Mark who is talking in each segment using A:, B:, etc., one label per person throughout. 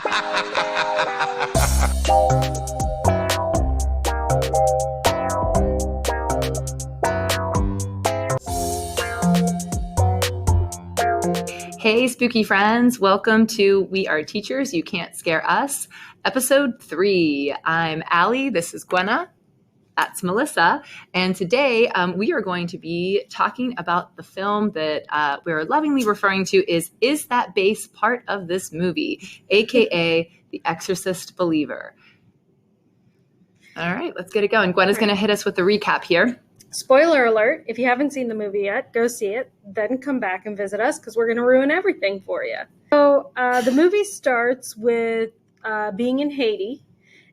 A: Hey, spooky friends. Welcome to We Are Teachers, You Can't Scare Us, episode 3. I'm Allie. This is Gwenna. That's Melissa. And today we are going to be talking about the film that we're lovingly referring to Is That Bass Part of This Movie, aka The Exorcist Believer. All right, let's get it going. Gwenna's going to hit us with the recap here.
B: Spoiler alert, if you haven't seen the movie yet, go see it, then come back and visit us because we're going to ruin everything for you. So the movie starts with being in Haiti,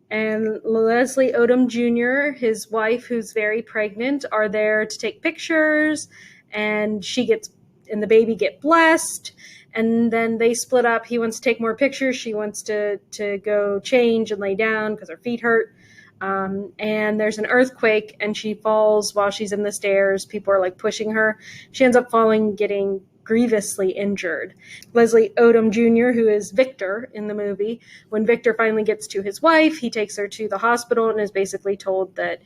B: and Leslie Odom Jr., his wife, who's very pregnant, are there to take pictures, and the baby get blessed, and then they split up. He wants to take more pictures. She wants to go change and lay down because her feet hurt. And there's an earthquake, and she falls while she's in the stairs. People are like pushing her. She ends up falling, getting grievously injured. Leslie Odom Jr., who is Victor in the movie, when Victor finally gets to his wife, he takes her to the hospital and is basically told that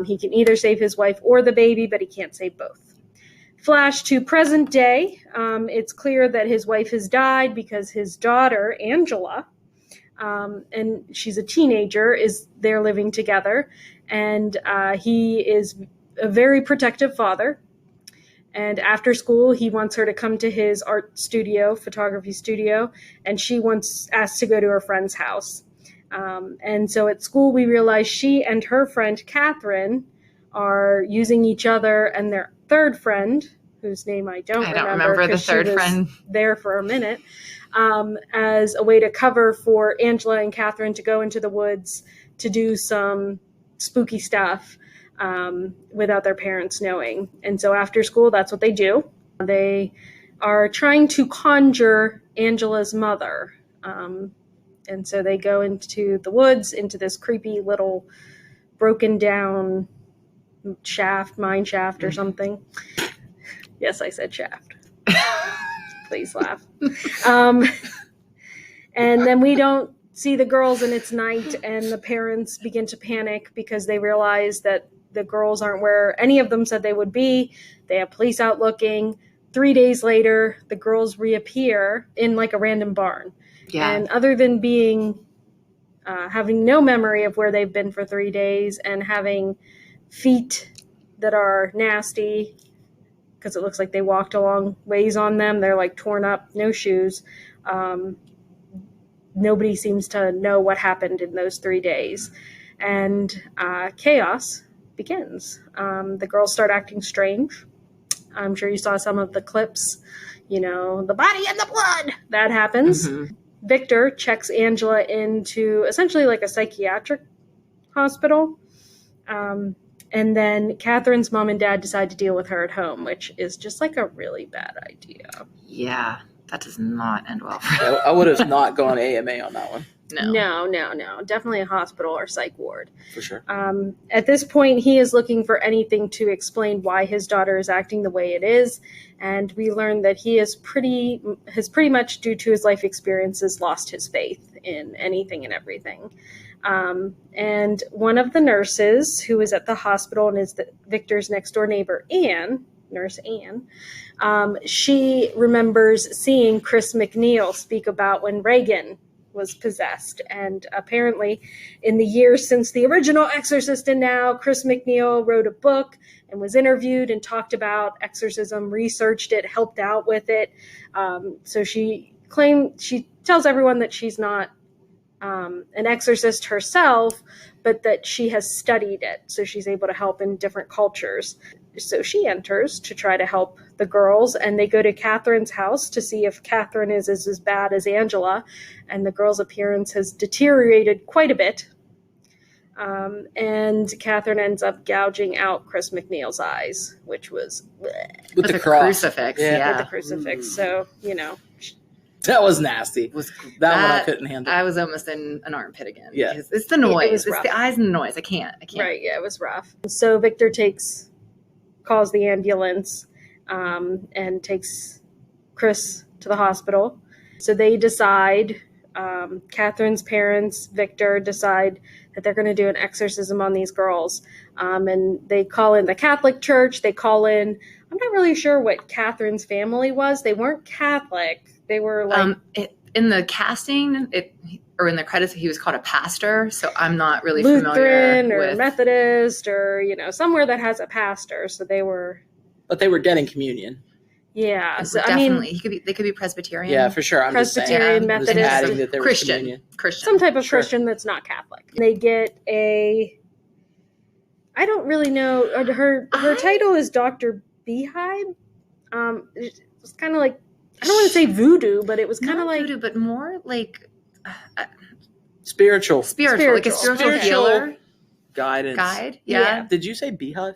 B: he can either save his wife or the baby, but he can't save both. Flash to present day. It's clear that his wife has died because his daughter, Angela, and she's a teenager, they're living together, and he is a very protective father. And after school, he wants her to come to his art studio, photography studio, and she asked to go to her friend's house. And so at school, we realize she and her friend, Catherine, are using each other and their third friend, whose name I don't remember
A: the third friend
B: there for a minute, as a way to cover for Angela and Catherine to go into the woods to do some spooky stuff without their parents knowing. And so after school, that's what they do. They are trying to conjure Angela's mother. And so they go into the woods, into this creepy little broken down mine shaft or something. Yes, I said shaft. Please laugh. And then we don't see the girls, and it's night, and the parents begin to panic because they realize that the girls aren't where any of them said they would be. They have police out looking. 3 days later, the girls reappear in like a random barn.
A: Yeah.
B: And other than having no memory of where they've been for 3 days and having feet that are nasty, because it looks like they walked a long ways on them. They're like torn up, no shoes. Nobody seems to know what happened in those 3 days. And chaos begins. The girls start acting strange. I'm sure you saw some of the clips, the body and the blood. That happens. Mm-hmm. Victor checks Angela into essentially like a psychiatric hospital. And then Catherine's mom and dad decide to deal with her at home, which is just like a really bad idea.
A: Yeah, that does not end well for her.
C: I would have not gone AMA on that one.
B: No. Definitely a hospital or psych ward.
C: For sure.
B: At this point, he is looking for anything to explain why his daughter is acting the way it is. And we learn that he has pretty much, due to his life experiences, lost his faith in anything and everything. And one of the nurses who is at the hospital and is Victor's next door neighbor, Nurse Ann, she remembers seeing Chris McNeil speak about when Reagan was possessed. And apparently in the years since the original Exorcist and now, Chris McNeil wrote a book and was interviewed and talked about exorcism, researched it, helped out with it. So she tells everyone that she's not an exorcist herself, but that she has studied it, so she's able to help in different cultures. So she enters to try to help the girls, and they go to Catherine's house to see if Catherine is as bad as Angela, and the girl's appearance has deteriorated quite a bit. And Catherine ends up gouging out Chris McNeil's eyes, which was
C: with the
A: crucifix. Yeah.
B: With the crucifix. So,
C: that was nasty. That one I couldn't handle.
A: I was almost in an armpit again.
C: Yeah.
A: It's the noise. It's
B: rough.
A: the eyes and the noise. I can't.
B: Right. Yeah, it was rough. So Victor calls the ambulance, and takes Chris to the hospital. So they decide Catherine's parents, Victor, decide that they're going to do an exorcism on these girls. And they call in the Catholic Church. They call in, I'm not really sure what Catherine's family was. They weren't Catholic. They were like...
A: in the casting, or in the credits, he was called a pastor. So I'm not really
B: Lutheran
A: familiar
B: or
A: with...
B: Methodist or, somewhere that has a pastor. So they were...
C: But they were getting communion.
B: Yeah, so
A: definitely. They could be Presbyterian.
C: Yeah, for sure. I'm
B: Presbyterian,
C: just saying,
B: Methodist,
C: I'm just adding that there was communion.
A: Christian.
B: Some type of
C: Sure.
B: Christian that's not Catholic. They get I don't really know. Her title is Dr. Beehive. It's kind of like, I don't want to say voodoo, but it was kind of like
A: voodoo, but more like
C: Spiritual.
A: like a spiritual
B: Okay.
A: healer
C: Guidance.
A: guide.
B: Yeah.
A: Yeah.
C: Did you say beehive?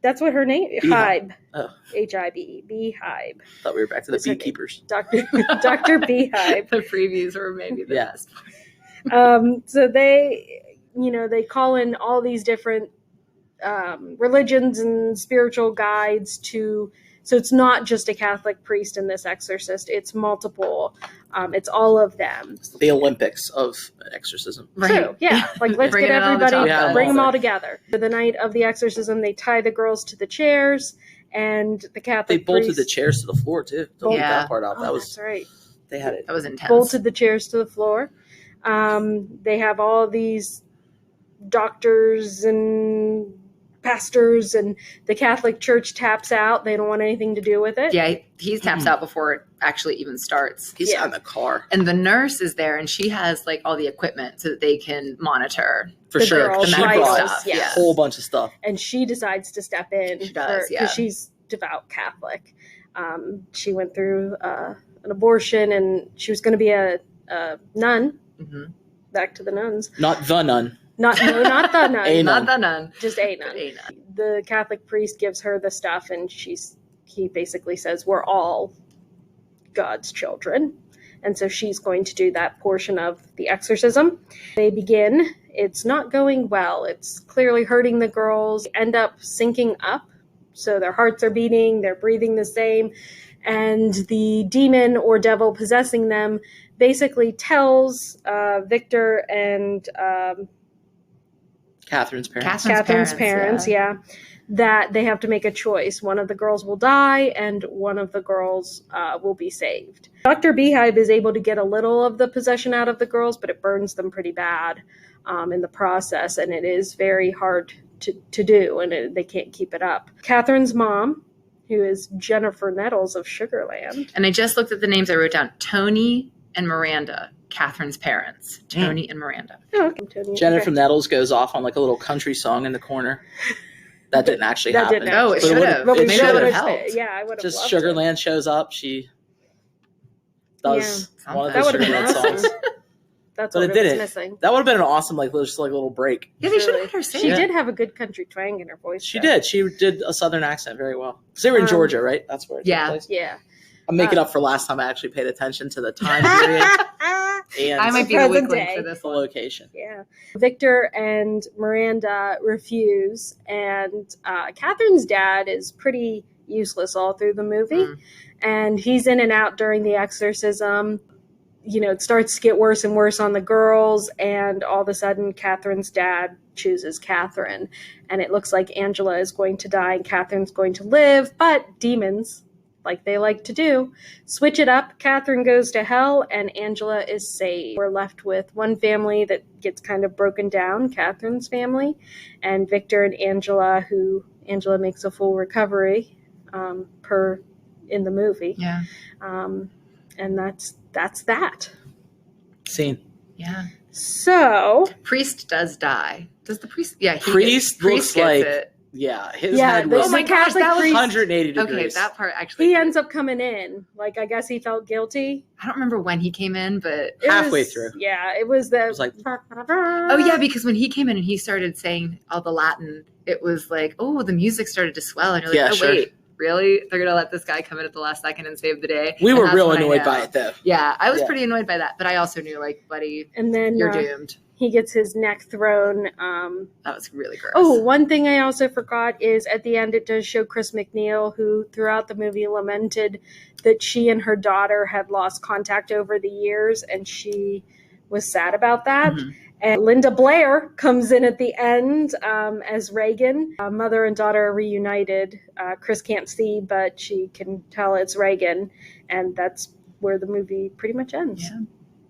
B: That's what her name.
C: Beehive.
B: Hibe.
C: Oh.
B: Hibe. Beehive.
C: Thought we were back to the
B: It's okay.
C: beekeepers.
B: Dr. Beehive.
A: The previews were maybe the
C: Yeah.
A: best.
B: So they call in all these different religions and spiritual guides so it's not just a Catholic priest in this exorcist, it's multiple, it's all of them.
C: The Olympics of exorcism.
A: Right.
B: True, yeah. Like, let's
A: Bringing
B: get
A: it all to the
B: everybody,
C: top.
B: bring them
C: Yeah.
B: all together. For the night of the exorcism, they tie the girls to the chairs, and the
C: They
B: Catholic
C: bolted
B: priest
C: the chairs to the floor too. Don't leave
A: Yeah.
C: that part out.
B: Oh,
C: That
B: that's
C: was
B: right.
C: they had it.
A: That was intense.
B: Bolted the chairs to the floor. They have all these doctors and pastors, and the Catholic Church taps out. They don't want anything to do with it.
A: Yeah, he taps out before it actually even starts.
C: He's
B: Yeah.
C: in the car
A: And the nurse is there, and she has like all the equipment so that they can monitor.
C: for
B: The
C: sure.
B: girls,
C: She
A: right.
C: brought
A: Stuff,
B: yeah.
C: a whole bunch of stuff.
B: And she decides to step in.
A: She does, yeah.
B: Because she's devout Catholic. She went through an abortion, and she was going to be a nun.
A: Mm-hmm.
B: Back to the nuns.
C: Not the nun.
B: Not the nun.
C: A nun.
A: Not the nun.
B: Just a nun.
A: A nun.
B: The Catholic priest gives her the stuff, and he basically says, we're all God's children. And so she's going to do that portion of the exorcism. They begin. It's not going well. It's clearly hurting the girls. They end up syncing up. So their hearts are beating, they're breathing the same. And the demon or devil possessing them basically tells Victor and
C: Catherine's parents.
B: Catherine's parents, yeah, that they have to make a choice. One of the girls will die, and one of the girls will be saved. Dr. Beehive is able to get a little of the possession out of the girls, but it burns them pretty bad in the process, and it is very hard to do, and they can't keep it up. Catherine's mom, who is Jennifer Nettles of Sugarland.
A: And I just looked at the names I wrote down. Tony and Miranda, Catherine's parents. Tony and Miranda.
B: Oh, okay, Tony.
C: Jennifer
B: Okay.
C: Nettles goes off on like a little country song in the corner. That didn't actually
B: That
C: happen.
B: didn't
A: Oh, it
B: actually.
A: should have.
B: But we
C: It
A: Maybe
B: should
A: it would
B: have
A: have helped.
B: Yeah, I would have
C: Just
B: loved it.
C: Sugarland shows up. She does one of
A: That
C: the
A: would've been
C: Sugarland
A: awesome.
C: songs.
B: That's
C: But
B: what
C: it
B: was
C: didn't.
B: missing.
C: That would have been an awesome, like, just like a little break.
A: Yeah, they should
B: Really.
A: have had her sing.
B: She
C: Yeah.
B: did have a good country twang in her voice.
C: She
B: though.
C: did. She did a southern accent very well. Because they were in Georgia, right? That's where it took
A: Yeah.
C: place.
B: Yeah.
C: I'm making up for last time I actually paid attention to the time period and
A: I might be the weak
B: Present
A: link
B: day.
A: for this
C: the
A: one.
C: location.
B: Yeah. Victor and Miranda refuse, and Catherine's dad is pretty useless all through the movie. And he's in and out during the exorcism. You know, it starts to get worse and worse on the girls, and all of a sudden Catherine's dad chooses Catherine. And it looks like Angela is going to die and Catherine's going to live, but demons, like they like to do, switch it up. Catherine goes to hell and Angela is saved. We're left with one family that gets kind of broken down, Catherine's family, and Victor and Angela, who Angela makes a full recovery per in the movie.
A: Yeah.
B: And that's that.
C: Scene.
A: Yeah.
B: So
A: Priest does die. Does the priest? Yeah.
C: Priest looks
A: gets
C: like-
A: it.
C: Yeah, his
B: yeah,
C: head
B: the,
C: was
A: Oh my
B: the
A: gosh,
B: Catholic
A: that was
B: priest,
C: 180
A: Okay,
C: degrees.
A: that part actually.
B: he ends up coming in. Like, I guess he felt guilty.
A: I don't remember when he came in, but
B: It
C: Halfway
B: was-
C: through.
B: Yeah, it was the.
C: It was like-
A: oh yeah, because when he came in and he started saying all the Latin, it was like, oh, the music started to swell, and you're like,
C: Yeah,
A: oh
C: sure.
A: wait, really? They're gonna let this guy come in at the last second and save the day?
C: we
A: And
C: were
A: that's
C: real
A: when I
C: annoyed
A: know.
C: by it, though.
A: Yeah, I was
C: Yeah.
A: pretty annoyed by that, but I also knew, like, buddy,
B: And then
A: you're doomed.
B: he gets his neck thrown.
A: That was really gross.
B: Oh, one thing I also forgot is at the end it does show Chris McNeil, who throughout the movie lamented that she and her daughter had lost contact over the years, and she was sad about that.
A: Mhm.
B: And Linda Blair comes in at the end as Reagan. Mother and daughter are reunited. Chris can't see, but she can tell it's Reagan. And that's where the movie pretty much ends.
A: Yeah.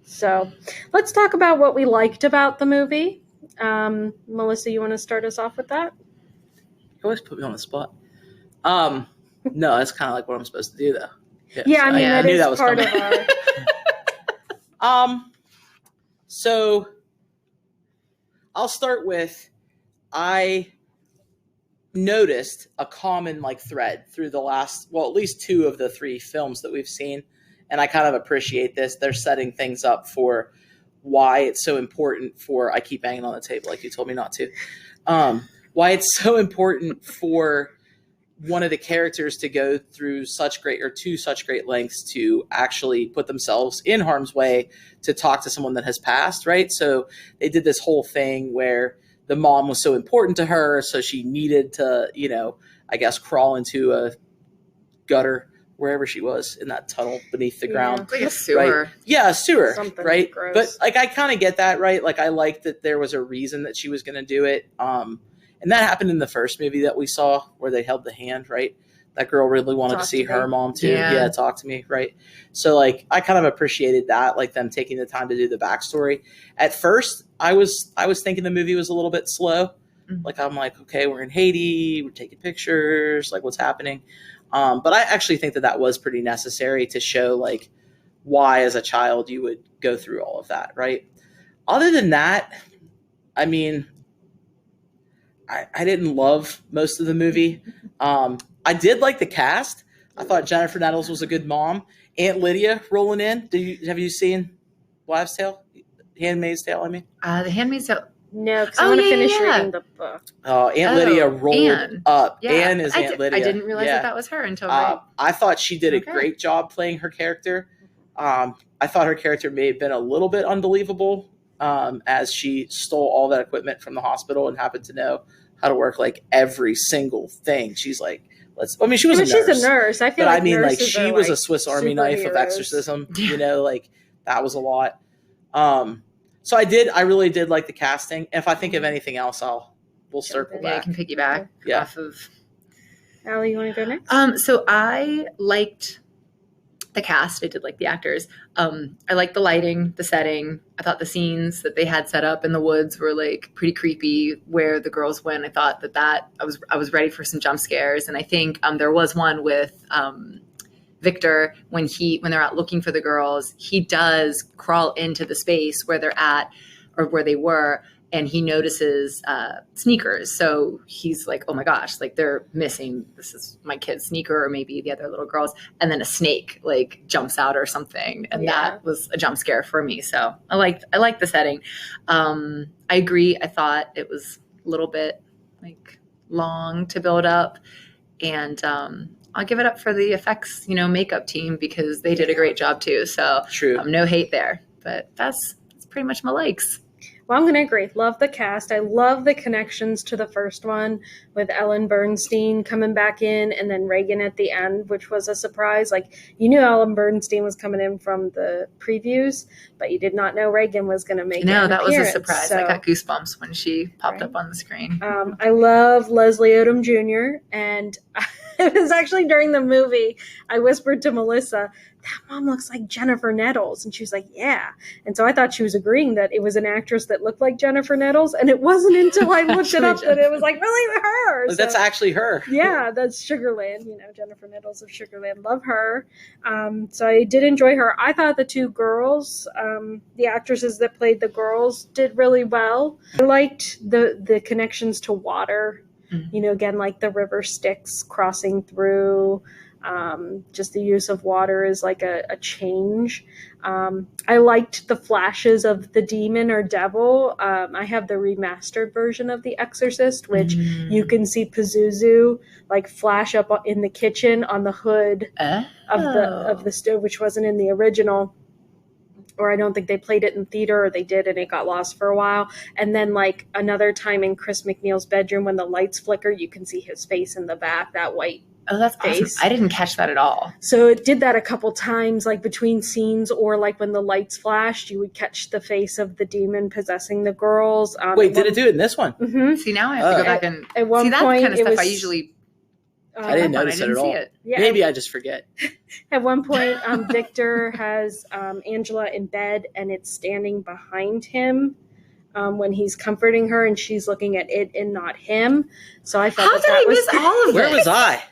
B: So let's talk about what we liked about the movie. Melissa, you want to start us off with that?
C: You always put me on the spot. No, that's kind of like what I'm supposed to do, though.
B: Yeah, I mean,
A: I
B: that
C: knew
B: is
C: that was
B: part
C: coming.
B: of our...
C: So I'll start with, I noticed a common like thread through the last, well, at least 2 of the 3 films that we've seen. And I kind of appreciate this. They're setting things up for why it's so important for, I keep banging on the table like you told me not to. Why it's so important for one of the characters to go through such great, or to such great lengths to actually put themselves in harm's way to talk to someone that has passed, right? So they did this whole thing where the mom was so important to her, so she needed to, you know, I guess crawl into a gutter wherever she was in that tunnel beneath the ground.
A: It's like a sewer.
C: Right? Yeah, a sewer,
B: Something
C: right?
B: gross.
C: But like I kind of get that, right? Like I liked that there was a reason that she was going to do it. And that happened in the first movie that we saw where they held the hand, right? That girl really wanted
B: Talk
C: to see
B: to
C: her
B: me.
C: mom too.
A: Yeah.
C: Yeah, talk to me, right? So like I kind of appreciated that, like them taking the time to do the backstory. At first, I was thinking the movie was a little bit slow.
A: Mhm.
C: Like I'm like, okay, we're in Haiti, we're taking pictures, like what's happening? But I actually think that was pretty necessary to show like why as a child you would go through all of that, right? Other than that, I mean, I didn't love most of the movie. I did like the cast. I thought Jennifer Nettles was a good mom. Aunt Lydia rolling in. Have you seen Wives' Tale? Handmaid's Tale, I mean.
A: The Handmaid's Tale.
B: No, because I want to finish reading the book.
C: Aunt Lydia rolled
A: Anne.
C: up.
A: Yeah.
C: Anne is Aunt Lydia.
A: I didn't realize that was her until right.
C: I thought she did a
A: Okay.
C: great job playing her character. I thought her character may have been a little bit unbelievable, as she stole all that equipment from the hospital and happened to know how to work like every single thing. She's like, she was a nurse.
B: She's a nurse. I feel
C: But
B: like
C: I mean, like
B: nurses
C: she
B: are,
C: was
B: like,
C: a Swiss Army knife of
B: superheroes.
C: exorcism. You know, like that was a lot. So I really did like the casting. If I think of anything else, we'll circle
A: Yeah, I
C: back.
A: can piggyback
C: Yeah.
A: off of.
B: Allie, you want to go next?
A: So I liked the cast. I did like the actors. I liked the lighting, the setting. I thought the scenes that they had set up in the woods were like pretty creepy. Where the girls went, I thought that I was ready for some jump scares. And I think there was one with Victor when they're out looking for the girls. He does crawl into the space where they're at or where they were. And he notices sneakers. So he's like, oh my gosh, like they're missing. This is my kid's sneaker or maybe the other little girls. And then a snake like jumps out or something. And that was a jump scare for me. So I liked the setting. I agree. I thought it was a little bit like long to build up. And I'll give it up for the effects, makeup team because they did a great job too. So
C: True.
A: No hate there. But that's pretty much my likes.
B: Well, I'm going to agree. Love the cast. I love the connections to the first one with Ellen Bernstein coming back in and then Reagan at the end, which was a surprise. Like, you knew Ellen Bernstein was coming in from the previews, but you did not know Reagan was going to make
A: No,
B: an
A: that
B: appearance.
A: was a surprise.
B: So,
A: I got goosebumps when she popped
B: Right.
A: up on the screen.
B: I love Leslie Odom Jr. And it was actually during the movie, I whispered to Melissa, that mom looks like Jennifer Nettles. And she was like, yeah. And so I thought she was agreeing that it was an actress that looked like Jennifer Nettles. And it wasn't until I looked it up that it was like, really her.
C: That's
B: So,
C: actually her.
B: yeah, that's Sugarland, Jennifer Nettles of Sugarland. Love her. So I did enjoy her. I thought the 2 girls, the actresses that played the girls, did really well. I liked the connections to water.
A: Mm-hmm.
B: Again, like the river Styx crossing through, just the use of water is like a change. I liked the flashes of the demon or devil. I have the remastered version of The Exorcist, which you can see Pazuzu like flash up in the kitchen on the hood of the stove, which wasn't in the original. Or I don't think they played it in theater, or they did and it got lost for a while. And then another time in Chris McNeil's bedroom when the lights flicker, you can see his face in the back, that white
A: Oh, that's awesome.
B: face.
A: I didn't catch that at all.
B: So it did that a couple times, like between scenes, or like when the lights flashed, you would catch the face of the demon possessing the girls.
C: Wait, did it do it in this one?
B: Mm-hmm.
A: See, now I have to go back and
B: At one
A: see that
B: point,
A: kind of
B: it
A: stuff.
B: was,
A: I usually
C: I didn't notice it at all.
B: Yeah,
C: Maybe I just forget.
B: At one point, Victor has Angela in bed, and it's standing behind him when he's comforting her, and she's looking at it and not him. So I thought
A: How did I miss all of
C: Where
A: this?
C: was I?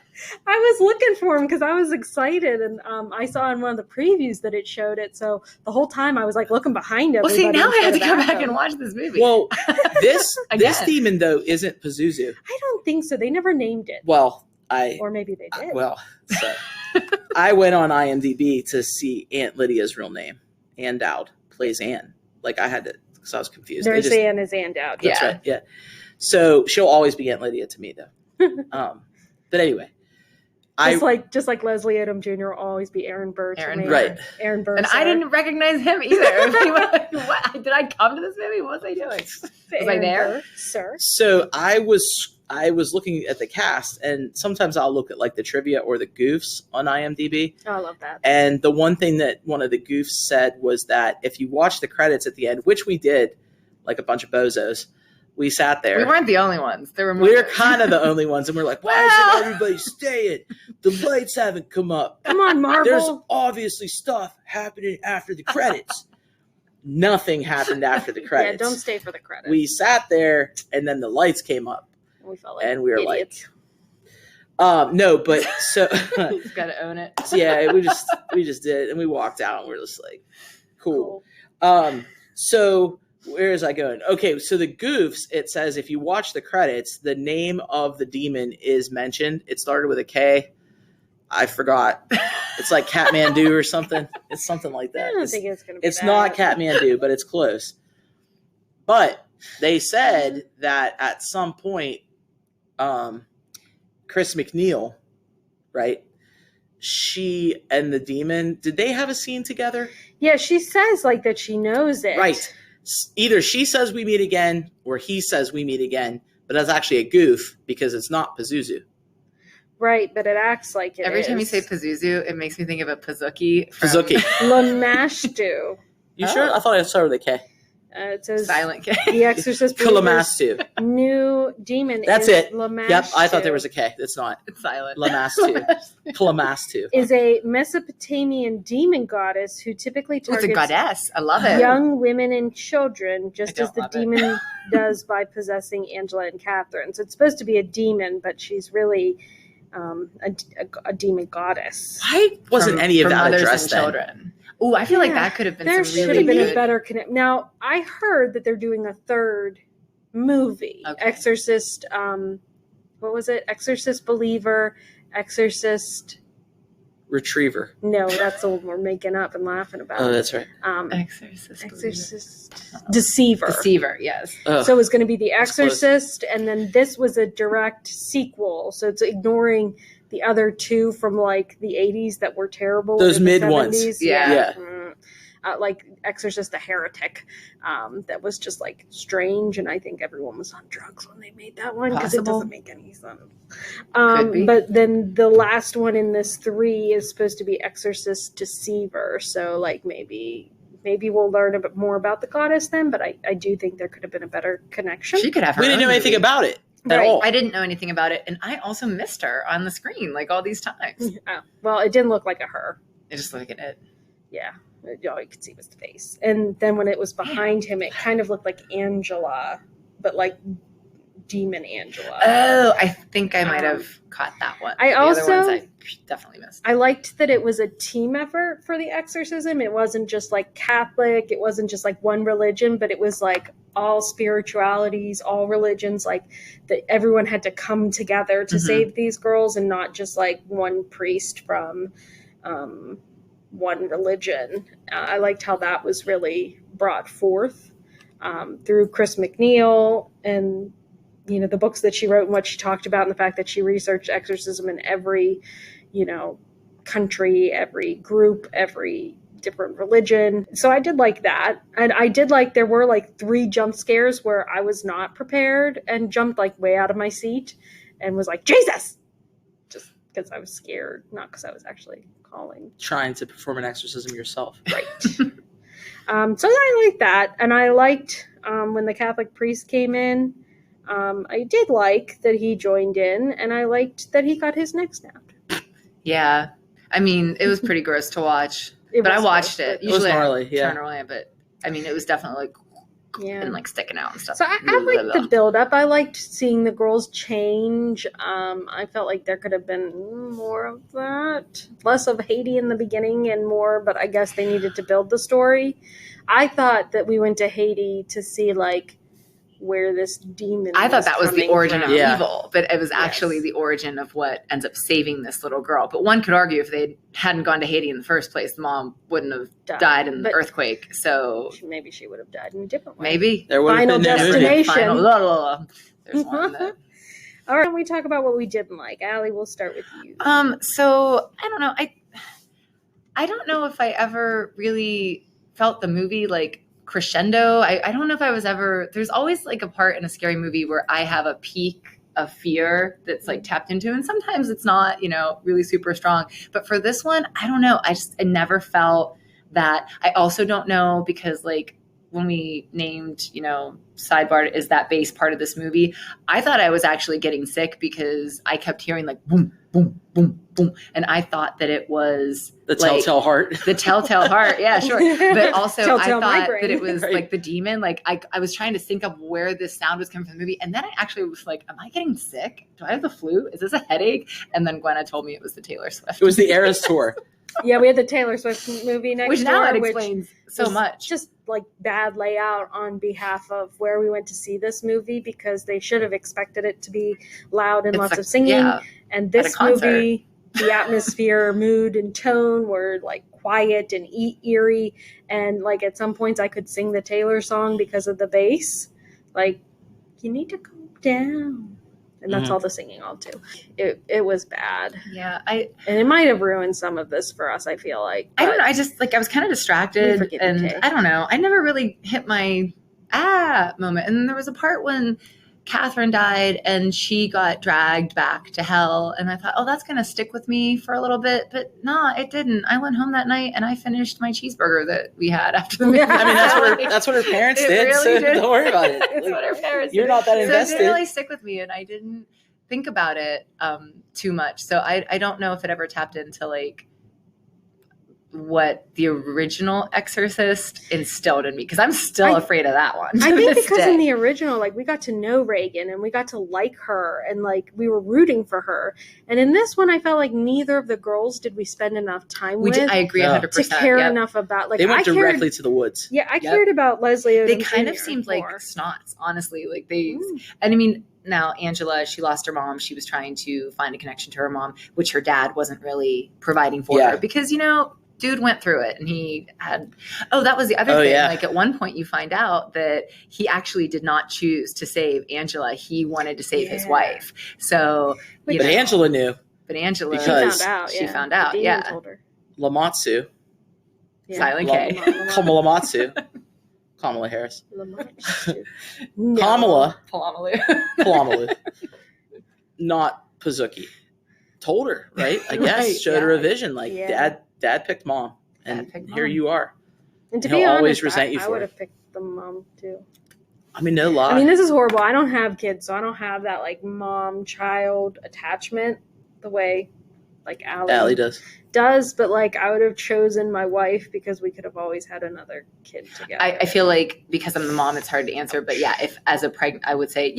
B: I was looking for him because I was excited, and I saw in one of the previews that it showed it. So the whole time I was like looking behind
A: Well,
B: everybody.
A: see, now I have to
B: instead
A: go
B: of
A: back
B: at
A: and
B: them.
A: watch this movie.
C: Well, this
A: Again.
C: demon though isn't Pazuzu.
B: I don't think so. They never named it,
C: Well,
B: or maybe they did.
C: So I went on IMDb to see Aunt Lydia's real name. Ann Dowd plays Anne. Like I had to, because I was confused.
B: There's Anne is Ann Dowd.
C: That's right. Yeah. So she'll always be Aunt Lydia to me, though. But anyway,
B: Just like Leslie Odom Jr. will always be Aaron Burr. to me.
C: Right.
B: Aaron Burr.
A: and I didn't recognize him either. What? Did I come to this movie? What was I doing? Was I there?
B: Burr, sir.
C: So I was looking at the cast, and sometimes I'll look at like the trivia or the goofs on IMDb.
B: Oh, I love that.
C: And the one thing that one of the goofs said was that if you watch the credits at the end, which we did, like a bunch of bozos, we sat there.
A: We weren't the only ones. There were more.
C: We're kind of the only ones, and we're like, why isn't everybody staying? The lights haven't come up.
B: Come on, Marvel.
C: There's obviously stuff happening after the credits. Nothing happened after the credits.
B: Yeah, don't stay for the credits.
C: We sat there, and then the lights came up,
B: We felt like
C: and we were
B: idiots.
C: like, no, but so
A: You just gotta own it.
C: so yeah, we just did, and we walked out, and we're just like, cool. So where is I going? Okay, so the goofs, it says if you watch the credits, the name of the demon is mentioned. It started with a K. I forgot. It's like Kathmandu or something. It's something like that.
B: I don't think it's going to be
C: It's not
B: that.
C: Kathmandu, but it's close. But they said that at some point, Chris McNeil, right? She and the demon, did they have a scene together?
B: Yeah, she says like that she knows it.
C: Right. Either she says we meet again or he says we meet again, but that's actually a goof because it's not Pazuzu.
B: Right, but it acts like it
A: Every
B: is.
A: time you say Pazuzu, it makes me think of a Pazuki.
C: Pazuki.
B: Lamashtu.
C: You sure? I thought I started with a K.
B: It says
A: Silent K.
B: The Exorcist believer's
C: Kalamastu.
B: new demon
C: That's
B: is
C: it.
B: Lamashtu.
C: Yep, I thought there was a K. It's not.
A: It's silent.
C: Lamastu. Kalamastu.
B: Is a Mesopotamian demon goddess who typically
A: Oh, it's a
B: targets
A: goddess. I love it.
B: young women and children, just
A: I
B: as
A: don't
B: the
A: love it.
B: demon does by possessing Angela and Catherine. So it's supposed to be a demon, but she's really a demon goddess.
C: Why wasn't any of
A: from
C: that
A: mothers
C: addressed
A: and
C: then?
A: children. Oh, I feel like
B: Yeah,
A: that could have been
B: There
A: some
B: should
A: really
B: have been
A: good.
B: a better connect. Now, I heard that they're doing a third movie.
A: Okay.
B: Exorcist, what was it? Exorcist Believer, Exorcist.
C: Retriever.
B: No, that's the one we're making up and laughing about.
C: Oh, that's right.
A: Exorcist.
B: Exorcist Deceiver.
A: Deceiver, yes.
C: Oh,
B: So it was going to be The
C: That's close.
B: Exorcist, and then this was a direct sequel. So it's ignoring the other two from like the 80s that were terrible.
C: Those
B: in the
C: mid ones.
B: 70s.
C: Yeah.
B: Like Exorcist the Heretic. That was just like strange, and I think everyone was on drugs when they made that one because it
A: Possible.
B: doesn't make any sense.
A: Could be.
B: But then the last one in this 3 is supposed to be Exorcist Deceiver. So like maybe we'll learn a bit more about the goddess then, but I do think there could have been a better connection.
A: She could have her
C: We didn't
A: own
C: know anything
A: movie.
C: about it at
B: Right.
C: all.
A: I didn't know anything about it, and I also missed her on the screen like all these times.
B: Oh, well, it didn't look like a her.
A: I just look at it.
B: Yeah. All you could see was the face. And then when it was behind him, it kind of looked like Angela, but like demon Angela.
A: Oh, I think I might have caught that one.
B: I
A: The other
B: also-
A: ones I definitely missed.
B: I liked that it was a team effort for the exorcism. It wasn't just like Catholic. It wasn't just like one religion, but it was like all spiritualities, all religions, like that everyone had to come together to
C: Mhm.
B: save these girls and not just like one priest from one religion. I liked how that was really brought forth through Chris McNeil and, you know, the books that she wrote and what she talked about and the fact that she researched exorcism in every, you know, country, every group, every different religion. So I did like that. And I did like, there were like 3 jump scares where I was not prepared and jumped like way out of my seat and was like, Jesus! Just because I was scared, not because I was actually calling.
C: Trying to perform an exorcism yourself.
B: Right. So I liked that, and I liked when the Catholic priest came in. I did like that he joined in, and I liked that he got his neck snapped.
A: Yeah. I mean, it was pretty gross to watch, but I watched it.
C: It was gnarly, yeah.
A: Turn away, but I mean, it was definitely like,
B: yeah,
A: and like sticking out and stuff.
B: So I liked the build up. I liked seeing the girls change. I felt like there could have been more of that, less of Haiti in the beginning and more, but I guess they needed to build the story. I thought that we went to Haiti to see like where this demon.
A: I thought that was the origin of
C: Yeah.
A: evil, but it was actually the origin of what ends up saving this little girl. But one could argue if they hadn't gone to Haiti in the first place, the mom wouldn't have died in the earthquake. So
B: maybe she would have died in a different way.
A: Maybe
C: there would have
B: Final
C: been
B: Destination.
A: There's one that.
B: All right, we talk about what we didn't like. Allie, we'll start with you.
A: So I don't know. I don't know if I ever really felt the movie like crescendo. I don't know if I was ever, there's always like a part in a scary movie where I have a peak of fear that's like tapped into, and sometimes it's not, really super strong. But for this one, I don't know. I never felt that. I also don't know because like when we named, sidebar is that bass part of this movie, I thought I was actually getting sick because I kept hearing like boom, boom, boom, boom. And I thought that it was
C: the telltale heart.
A: The telltale heart. Yeah, sure. But also
B: Telltale
A: I thought
B: migraine.
A: that it was like the demon. Like I was trying to think of where this sound was coming from the movie. And then I actually was like, am I getting sick? Do I have the flu? Is this a headache? And then Gwenna told me it was the Taylor Swift.
C: It was the Eras tour.
B: Yeah, we had the Taylor Swift movie next
A: which now
B: door,
A: it explains so much.
B: Just like bad layout on behalf of where we went to see this movie, because they should have expected it to be loud and lots of singing.
A: Yeah,
B: and this movie, the atmosphere, mood, and tone were like quiet and eerie. And like at some points I could sing the Taylor song because of the bass. Like, you need to calm down. And that's all the singing I'll do. It was bad.
A: Yeah.
B: And it might have ruined some of this for us, I feel like.
A: I don't know. I was kind of distracted. And I don't know. I never really hit my moment. And then there was a part when Catherine died and she got dragged back to hell. And I thought, oh, that's going to stick with me for a little bit. But no, it didn't. I went home that night and I finished my cheeseburger that we had after the movie.
C: I mean, that's what her parents did.
A: Really
C: so
A: did.
C: don't worry about it.
A: It's what her parents
C: You're
A: did.
C: not that
A: So
C: invested.
A: it didn't really stick with me, and I didn't think about it too much. So I don't know if it ever tapped into like what the original Exorcist instilled in me, because I'm still afraid of that one.
B: I think because in the original, like, we got to know Reagan and we got to like her and like we were rooting for her. And in this one, I felt like neither of the girls did we spend enough time with.
A: I agree 100%.
B: To care enough about. Like,
C: they went directly to the woods.
B: Yeah, I cared about Leslie Odom
A: They kind of
B: Jr.
A: seemed
B: more.
A: like snots, honestly. Like and I mean, now Angela, she lost her mom. She was trying to find a connection to her mom, which her dad wasn't really providing for her because, dude went through it and he had, that was the other thing.
C: Yeah.
A: Like at one point you find out that he actually did not choose to save Angela. He wanted to save his wife. So,
C: but Angela knew.
A: But Angela,
C: because
A: she found out.
B: The demon told her.
C: Lamatsu.
A: Silent K.
C: Kamala Harris.
B: No.
C: Kamala.
A: Palamalu.
C: Not Pazuki. Told her, right? I guess. Showed her a vision. Like, Dad picked mom. And here you are.
B: And to
C: He'll
B: be honest,
C: always resent you
B: I
C: for
B: would
C: it.
B: have picked the mom too.
C: I mean, no lie.
B: I mean, this is horrible. I don't have kids, so I don't have that like mom-child attachment the way like Allie does. But like, I would have chosen my wife because we could have always had another kid together.
A: I feel like because I'm the mom, it's hard to answer. But yeah, if as a pregnant, I would say,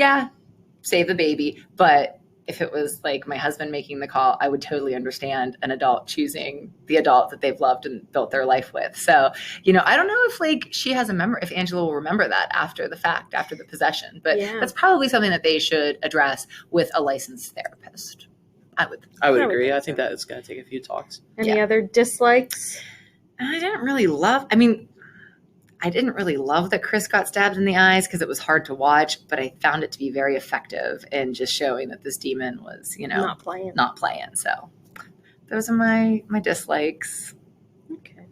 A: save the baby. But if it was like my husband making the call, I would totally understand an adult choosing the adult that they've loved and built their life with. So, I don't know if like she has if Angela will remember that after the fact, after the possession, but that's probably something that they should address with a licensed therapist. I would
C: agree. I think that it's going to take a few talks.
B: Any other dislikes?
A: I didn't really love that Chris got stabbed in the eyes because it was hard to watch, but I found it to be very effective in just showing that this demon was, not playing. So those are my dislikes.
B: Okay.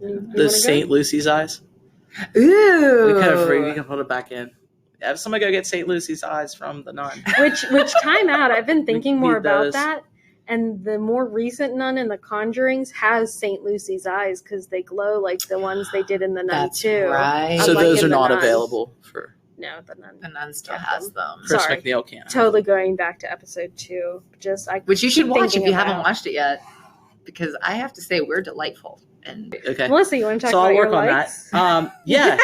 C: The St. Lucy's eyes.
A: Ooh.
C: We can put it back in. Have somebody go get St. Lucy's eyes from the nun.
B: Which time out. I've been thinking more about that. And the more recent Nun in The Conjurings has St. Lucy's eyes because they glow like the ones they did in The Nun
A: That's
B: too.
A: right.
C: So
B: Unlike
C: those
B: in
C: are
B: The
C: not
B: Nun.
C: available for
B: No, The Nun.
A: The Nun still
B: Kept
A: has
B: them.
A: them.
C: Chris
B: Sorry.
C: McNeil can't.
B: Totally going back to episode 2.
A: Which you should
B: keep
A: watch if
B: thinking
A: you haven't
B: about.
A: watched it yet. Because I have to say, we're delightful. And
C: Okay.
B: Melissa, you want to talk
C: So
B: about
C: I'll
B: your
C: work on
B: likes?
C: that. Yeah.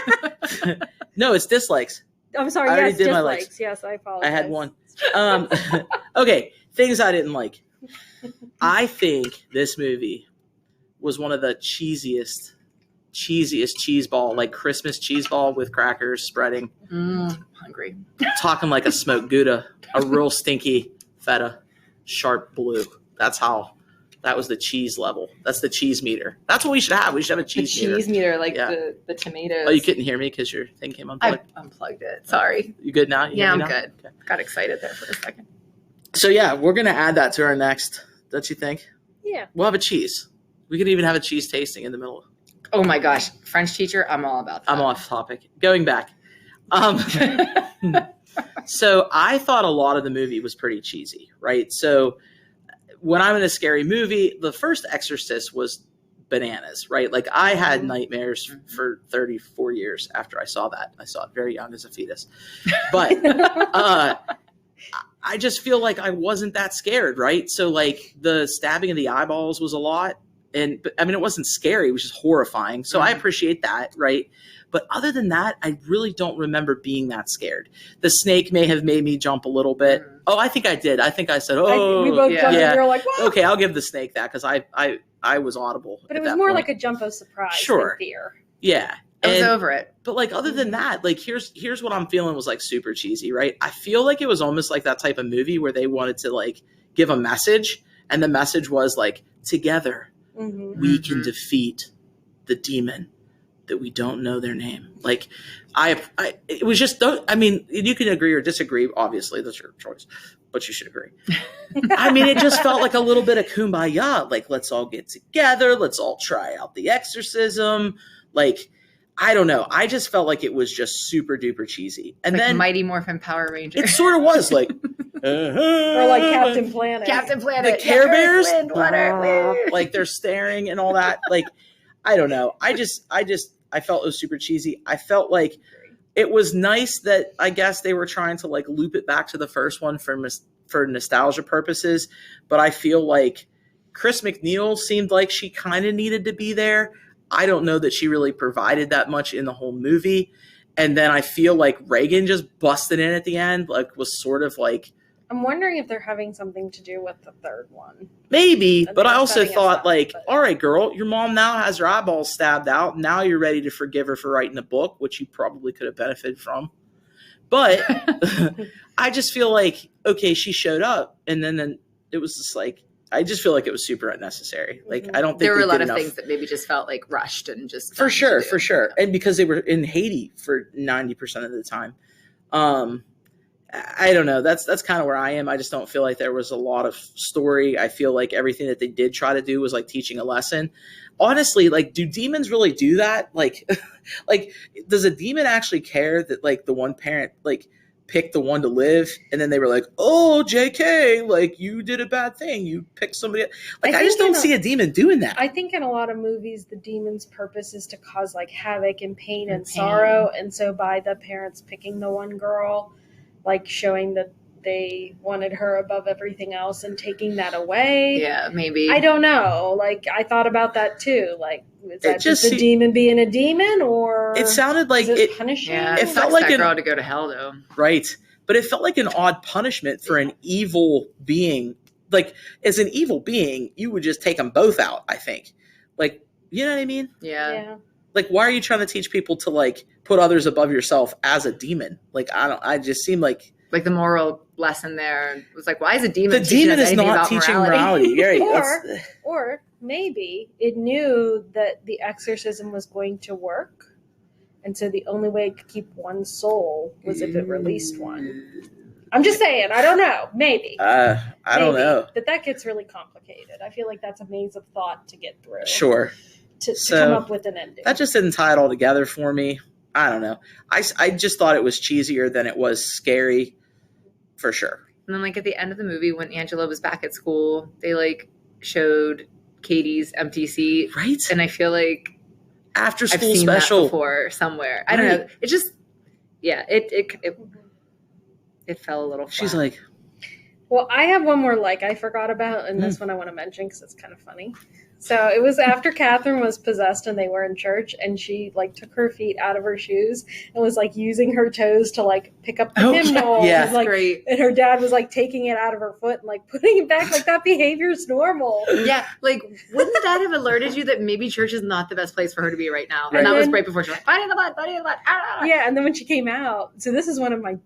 C: No, it's dislikes.
B: I'm sorry.
C: I already
B: Yes,
C: did my
B: dislikes.
C: likes.
B: Yes, I apologize.
C: I had one. Okay, things I didn't like. I think this movie was one of the cheesiest cheese ball, like Christmas cheese ball with crackers spreading.
A: Hungry.
C: Talking like a smoked Gouda, a real stinky feta, sharp blue. That was the cheese level. That's the cheese meter. That's what we should have. We should have a cheese meter.
A: The cheese meter, like
C: Yeah.
A: the tomatoes.
C: Oh, you couldn't hear me because your thing came
A: I
C: unplugged?
A: unplugged it. Sorry.
C: You good now? You
A: Yeah,
C: hear
A: I'm
C: me now?
A: good.
C: Okay.
A: Got excited there for a second.
C: So yeah, we're going to add that to our next, don't you think?
B: Yeah.
C: We'll have a cheese. We could even have a cheese tasting in the middle.
A: Oh my gosh. French teacher, I'm all about that.
C: I'm off topic. Going back. So I thought a lot of the movie was pretty cheesy, right? So when I'm in a scary movie, the first Exorcist was bananas, right? Like I had nightmares for 34 years after I saw that. I saw it very young as a fetus. But I just feel like I wasn't that scared, right? So like the stabbing of the eyeballs was a lot. But I mean, it wasn't scary. It was just horrifying. So I appreciate that, right? But other than that, I really don't remember being that scared. The snake may have made me jump a little bit. Oh, I think I did. I think I said, "Oh,
B: we both jumped and we were like, "Whoa!"
C: Okay, I'll give the snake that because I was audible."
B: But it
C: at
B: was
C: that
B: more
C: point.
B: like a jump of surprise
C: Sure.
B: than fear.
C: Yeah.
A: I was
C: And-
A: over it.
C: But like other than that, like here's what I'm feeling was like super cheesy, right? I feel like it was almost like that type of movie where they wanted to like give a message, and the message was like, together we can defeat the demon that we don't know their name. Like it was just, I mean, you can agree or disagree, obviously that's your choice, but you should agree. I mean, it just felt like a little bit of kumbaya, like let's all get together, let's all try out the exorcism. Like, I don't know. I just felt like it was just super duper cheesy. And
A: Like
C: then
A: Mighty Morphin Power Ranger.
C: it sort of was like,
B: Or like Captain Planet.
A: Captain Planet.
C: the Care Bears,
A: Wind, water.
C: like they're staring and all that. Like, I don't know. I felt it was super cheesy. I felt like it was nice that I guess they were trying to like loop it back to the first one for nostalgia purposes. But I feel like Chris McNeil seemed like she kind of needed to be there. I don't know that she really provided that much in the whole movie. And then I feel like Reagan just busted in at the end, like was sort of like,
B: I'm wondering if they're having something to do with the third one.
C: maybe,
B: And
C: but
B: they're
C: I also
B: setting us
C: thought
B: up,
C: like,
B: but-
C: all right, girl, your mom now has her eyeballs stabbed out. Now you're ready to forgive her for writing a book, which you probably could have benefited from. But I just feel like, okay, she showed up and then it was just like, I just feel like it was super unnecessary. Like, I don't think
A: There were
C: they
A: a lot
C: did
A: of
C: enough.
A: things that maybe just felt like rushed and just
C: For sure.
A: Yeah.
C: And because they were in Haiti for 90% of the time. I don't know. That's kind of where I am. I just don't feel like there was a lot of story. I feel like everything that they did try to do was like teaching a lesson. Honestly, like, do demons really do that? Like, like, does a demon actually care that like the one parent like picked the one to live, and then they were like, "Oh, JK, like you did a bad thing. You picked somebody else." Like, I just don't see a demon doing that.
B: I think in a lot of movies, the demon's purpose is to cause like havoc and pain and sorrow. And so by the parents picking the one girl, like showing that they wanted her above everything else and taking that away.
A: Yeah, maybe.
B: I don't know. Like, I thought about that too. Like, is that
C: just
B: just a demon being a demon, or
C: It sounded like
B: is
C: it,
B: punishing?
A: Yeah,
C: It
A: it
C: felt
A: felt
C: like
A: that
C: an-
A: girl to go to hell though.
C: right? But it felt like an odd punishment for an evil being. Like, as an evil being, you would just take them both out, I think. Like, you know what I mean?
A: Yeah.
C: Like, why are you trying to teach people to like put others above yourself as a demon? Like, I just seem like
A: Like the moral lesson there was like, why is a demon
C: the
A: teaching
C: demon
A: us
C: is
A: anything
C: not
A: about
C: teaching
A: morality?
C: morality. Right?
B: Or maybe it knew that the exorcism was going to work, and so the only way it could keep one soul was if it released one. I'm just saying, I don't know. Maybe.
C: I don't
B: Maybe.
C: know.
B: But that gets really complicated. I feel like that's a maze of thought to get through.
C: Sure.
B: To
C: So,
B: come up with an ending.
C: That just didn't tie it all together for me. I don't know. I just thought it was cheesier than it was scary, for sure.
A: And then like at the end of the movie, when Angela was back at school, they like showed Katie's empty seat.
C: Right.
A: And I feel like
C: After
A: I've
C: school
A: seen
C: special.
A: that before somewhere. I don't know. It just, yeah, it fell a little flat.
C: She's like,
B: well, I have one more I forgot about, and this one I want to mention because it's kind of funny. So it was after Catherine was possessed and they were in church, and she took her feet out of her shoes and was using her toes to pick up the hymnal.
C: Yeah,
B: and,
A: great.
B: And her dad was taking it out of her foot and putting it back. That behavior's normal.
A: Yeah, wouldn't that have alerted you that maybe church is not the best place for her to be right now?
C: Right.
A: And that was right before she was body in the blood, body in the blood. Ah!
B: Yeah, and then when she came out, so this is one of my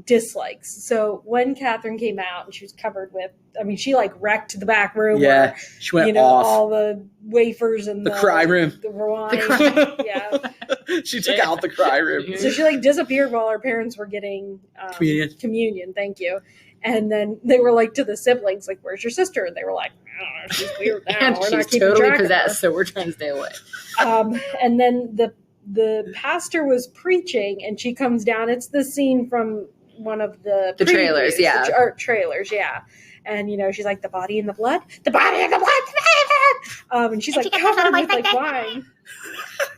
B: dislikes. So when Catherine came out and she was covered with, she wrecked the back room.
C: Yeah,
B: where,
C: she went off.
B: All the wafers and
C: the cry room.
B: The wine. Yeah.
C: She took out the cry room.
B: So she disappeared while her parents were getting communion. Thank you. And then they were to the siblings, where's your sister? And they were like, I don't know, she's weird now.
A: And
B: we're
A: she's
B: not keeping
A: totally
B: track
A: possessed,
B: of her.
A: so we're trying to stay away.
B: And then the pastor was preaching, and she comes down. It's the scene from one of the
A: trailers, yeah.
B: Trailers, yeah. And, she's like, the body and the blood, the body and the blood. And she's covered with wine.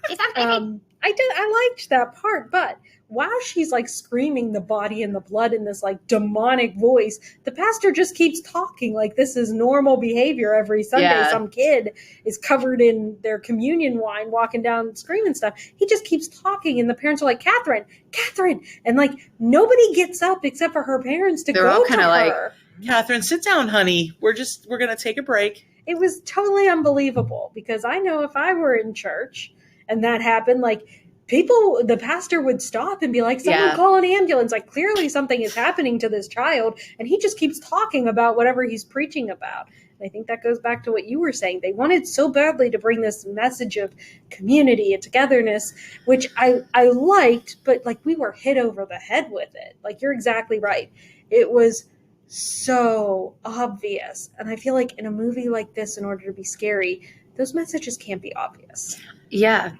B: I liked that part, but while she's screaming the body and the blood in this demonic voice, the pastor just keeps talking this is normal behavior every Sunday.
A: Yeah.
B: Some kid is covered in their communion wine walking down screaming stuff. He just keeps talking, and the parents are like, Catherine, and nobody gets up except for her parents to
A: They're all
B: go to
A: kinda
B: her.
C: Catherine, sit down, honey. We're gonna take a break.
B: It was totally unbelievable, because I know if I were in church and that happened, the pastor would stop and be like, someone call an ambulance. Clearly something is happening to this child, and he just keeps talking about whatever he's preaching about. And I think that goes back to what you were saying. They wanted so badly to bring this message of community and togetherness, which I liked, but we were hit over the head with it. You're exactly right. It was so obvious. And I feel in a movie like this, in order to be scary, those messages can't be obvious.
A: Yeah,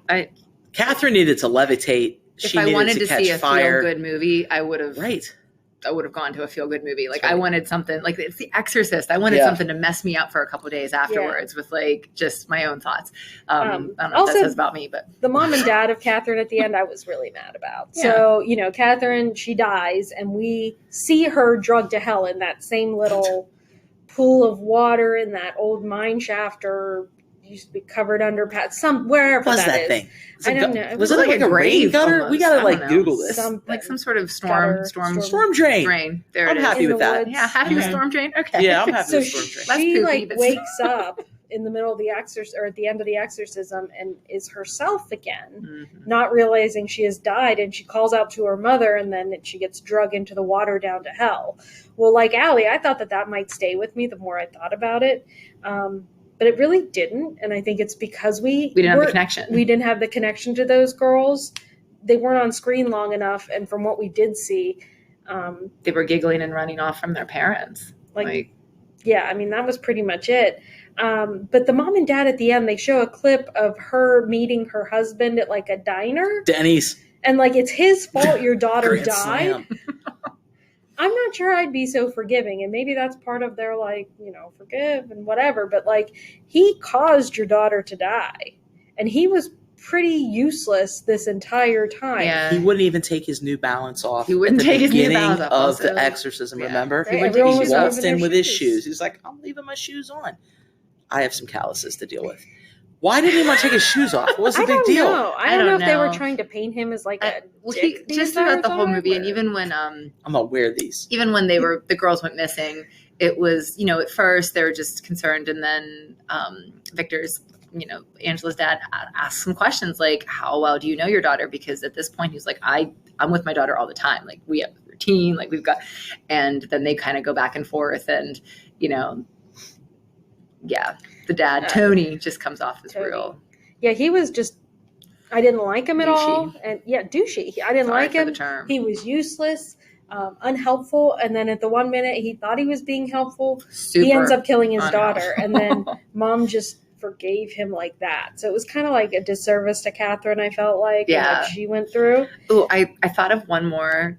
C: Catherine needed to levitate.
A: If
C: She
A: I
C: needed
A: wanted to
C: catch
A: see a
C: fire.
A: feel-good movie, I would have.
C: Right.
A: I would have gone to a feel-good movie.
C: Right.
A: I wanted something it's The Exorcist. I wanted something to mess me up for a couple of days afterwards with just my own thoughts. I don't know what that says about me, but
B: the mom and dad of Catherine at the end, I was really mad about.
A: Yeah.
B: So Catherine, she dies, and we see her drugged to hell in that same little pool of water in that old mine shaft, or used to be covered under wherever
C: What was that
B: is.
C: thing?
B: I don't know.
C: Was it like a rain gutter?
A: almost.
C: We gotta
A: I don't know.
C: Google this.
A: some sort of
B: Gutter,
A: storm
C: Drain.
A: drain. There
C: I'm
A: it is.
C: happy
B: In
C: with
B: the
C: that.
B: woods.
A: Yeah, happy with
C: Mhm.
A: storm drain. Okay.
C: Yeah, I'm happy
B: So
C: with storm drain.
A: Less
B: she
A: poopy, but
B: wakes up in the middle of the exorcism, or at the end of the exorcism, and is herself again,
A: Mhm.
B: not realizing she has died, and she calls out to her mother, and then she gets drugged into the water down to hell. Well, like Allie, I thought that might stay with me the more I thought about it, but it really didn't, and I think it's because we
A: didn't have the connection.
B: We didn't have the connection to those girls. They weren't on screen long enough, and from what we did see,
A: They were giggling and running off from their parents.
B: yeah, that was pretty much it. But the mom and dad at the end, they show a clip of her meeting her husband at a diner.
C: Denny's.
B: And it's his fault your daughter
C: Grand
B: died.
C: Slam.
B: I'm not sure I'd be so forgiving. And maybe that's part of their forgive and whatever. But he caused your daughter to die. And he was pretty useless this entire time.
A: Yeah.
C: He wouldn't even take his New Balance off.
A: He wouldn't
C: at the
A: take his New
C: beginning
A: Balance off
C: of
A: also.
C: the exorcism.
A: Yeah.
C: Remember,
B: Right,
C: he
B: everyone was
C: waltzed
B: removing
C: in
B: their
C: with his
B: shoes.
C: shoes. He's like, "I'm leaving my shoes on." I have some calluses to deal with. Why didn't he want to take his shoes off? What was the
B: I
C: big
B: don't
C: deal?
B: know. I don't know if they were
A: know.
B: trying to paint him as a
A: He
B: dick
A: just
B: the
A: throughout the whole
B: entire
A: movie,
B: time,
A: and
B: or-
A: even when
C: I'm gonna wear these.
A: the girls went missing, it was at first they were just concerned, and then Victor's Angela's dad asked some questions like, how well do you know your daughter? Because at this point he's like, I'm with my daughter all the time, we have a routine, we've got, and then they kind of go back and forth, and the dad Tony just comes off as
B: Tony.
A: real.
B: Yeah, he was just, I didn't like him at
A: Douchey.
B: all. And douchey. I didn't
A: Sorry
B: like
A: for
B: him.
A: the term.
B: He was useless, unhelpful. And then at the one minute he thought he was being helpful, he ends up killing his daughter. And then mom just forgave him like that. So it was kind of like a disservice to Catherine, I felt like, and
A: Yeah.
B: what she went through.
A: Oh, I thought of one more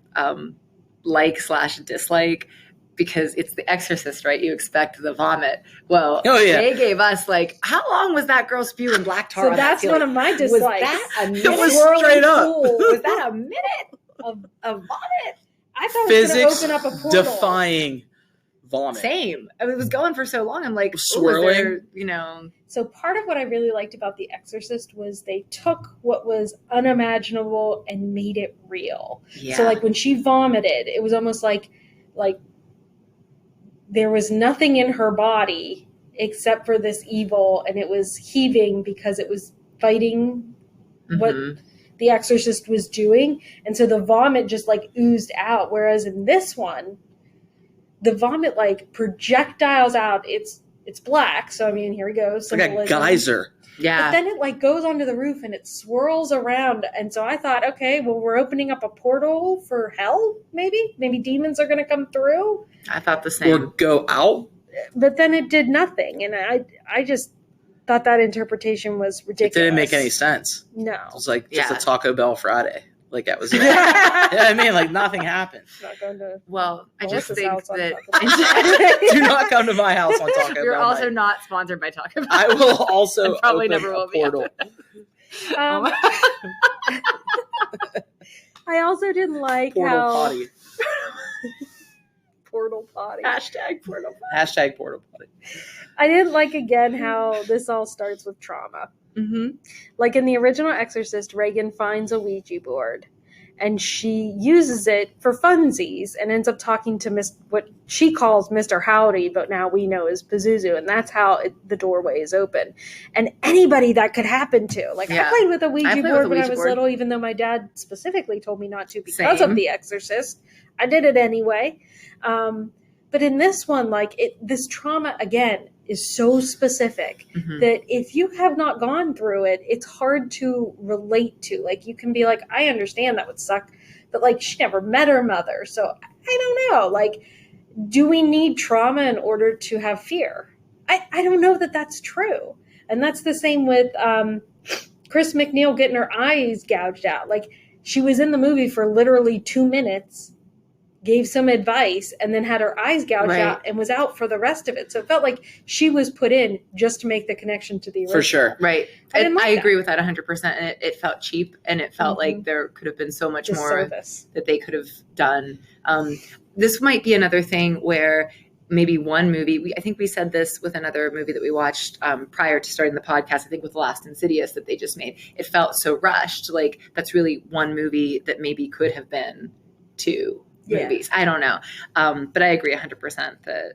A: like/dislike, because it's The Exorcist, right? You expect the vomit. Well,
C: Oh, yeah.
A: they gave us like, how long was that girl spewing black tar?
B: So
A: on that
B: that's
A: ceiling?
B: one of my
A: Was
B: dislikes.
A: that a minute?
C: It was
A: Swirling
C: straight up.
A: pool? Was that a minute of vomit?
B: I thought it was going
C: Physics
B: to open up a portal.
C: defying vomit.
A: Same. I mean, it was going for so long. I'm like,
C: Swirling.
A: was there, you know.
B: So part of what I really liked about The Exorcist was they took what was unimaginable and made it real.
A: Yeah.
B: So like when she vomited, it was almost like there was nothing in her body except for this evil, and it was heaving because it was fighting what the Exorcist was doing. And so the vomit just like oozed out. Whereas in this one, the vomit like projectiles out. It's black. So I mean, here we go.
C: It's like a
B: Symbolism.
C: geyser.
A: Yeah.
B: But then it like goes onto the roof and it swirls around. And so I thought, okay, well, we're opening up a portal for hell, maybe? Maybe demons are going to come through.
A: I thought the same.
C: Or go out.
B: But then it did nothing. And I just thought that interpretation was ridiculous.
C: It didn't make any sense.
B: No.
C: It was like just
A: Yeah.
C: a Taco Bell Friday. Like that was it. I mean, like nothing happened.
B: Not going to
A: Well, I just
B: Melissa's
A: think
B: house on
A: that
B: Taco Bell.
C: Do not come to my house on Taco Bell.
A: we're also
C: night.
A: not sponsored by Taco Bell.
C: I will also
A: And probably
C: open
A: never
C: a
A: will be.
C: portal.
B: I also didn't like
C: Portal
B: how
C: potty.
B: portal potty.
A: Hashtag portal.
C: Hashtag portal potty.
B: I didn't like again how this all starts with trauma.
A: Mm-hmm.
B: Like in the original Exorcist, Reagan finds a Ouija board and she uses it for funsies and ends up talking to what she calls Mr. Howdy, but now we know is Pazuzu, and that's how the doorway is open. And anybody that could happen to. Like,
A: Yeah.
B: I played with a Ouija
A: played with
B: board
A: a
B: when I
A: Ouija
B: was
A: board.
B: little, even though my dad specifically told me not to because
A: Same.
B: of The Exorcist. I did it anyway. But in this one, like, this trauma, again, is so specific that if you have not gone through it, it's hard to relate to. Like, you can be like, I understand that would suck, but like, she never met her mother. So I don't know. Like, do we need trauma in order to have fear? I don't know that that's true. And that's the same with Chris McNeil getting her eyes gouged out. Like, she was in the movie for literally 2 minutes, gave some advice, and then had her eyes gouged
A: Right.
B: out and was out for the rest of it. So it felt like she was put in just to make the connection to the original.
C: For sure.
A: Right.
B: I didn't like
A: I
B: that.
A: agree with that 100%. And it felt cheap, and it felt like there could have been so much more
B: Disservice.
A: that they could have done. This might be another thing where maybe one movie, I think we said this with another movie that we watched prior to starting the podcast, I think with The Last Insidious that they just made. It felt so rushed. Like, that's really one movie that maybe could have been two movies. I don't know. But I agree 100% that.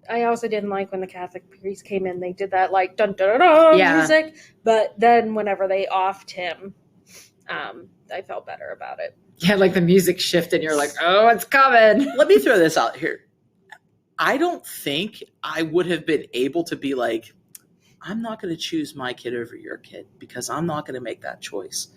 B: I also didn't like when the Catholic priest came in. They did that like dun dun dun
A: Yeah.
B: music, but then whenever they offed him, I felt better about it.
A: Yeah, like the music shifted and you're like, oh, it's coming.
C: Let me throw this out here. I don't think I would have been able to be like, I'm not going to choose my kid over your kid because I'm not going to make that choice.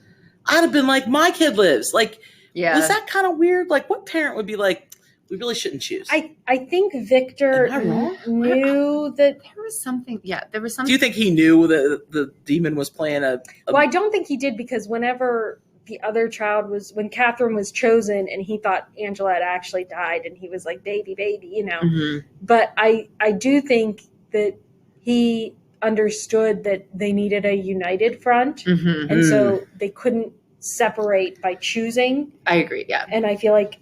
C: I'd have been like, my kid lives. Like,
A: Yeah.
C: was that kind of weird? Like, what parent would be like, we really shouldn't choose?
B: I think Victor
C: Am I wrong?
B: knew that.
A: There was something. Yeah, there was something.
C: Do you think he knew that the demon was playing a
B: Well, I don't think he did, because whenever the other child when Catherine was chosen, and he thought Angela had actually died, and he was like, baby, you know.
A: Mm-hmm.
B: But I do think that he understood that they needed a united front,
A: Mm-hmm.
B: and so they couldn't separate by choosing.
A: I agree. Yeah.
B: And I feel like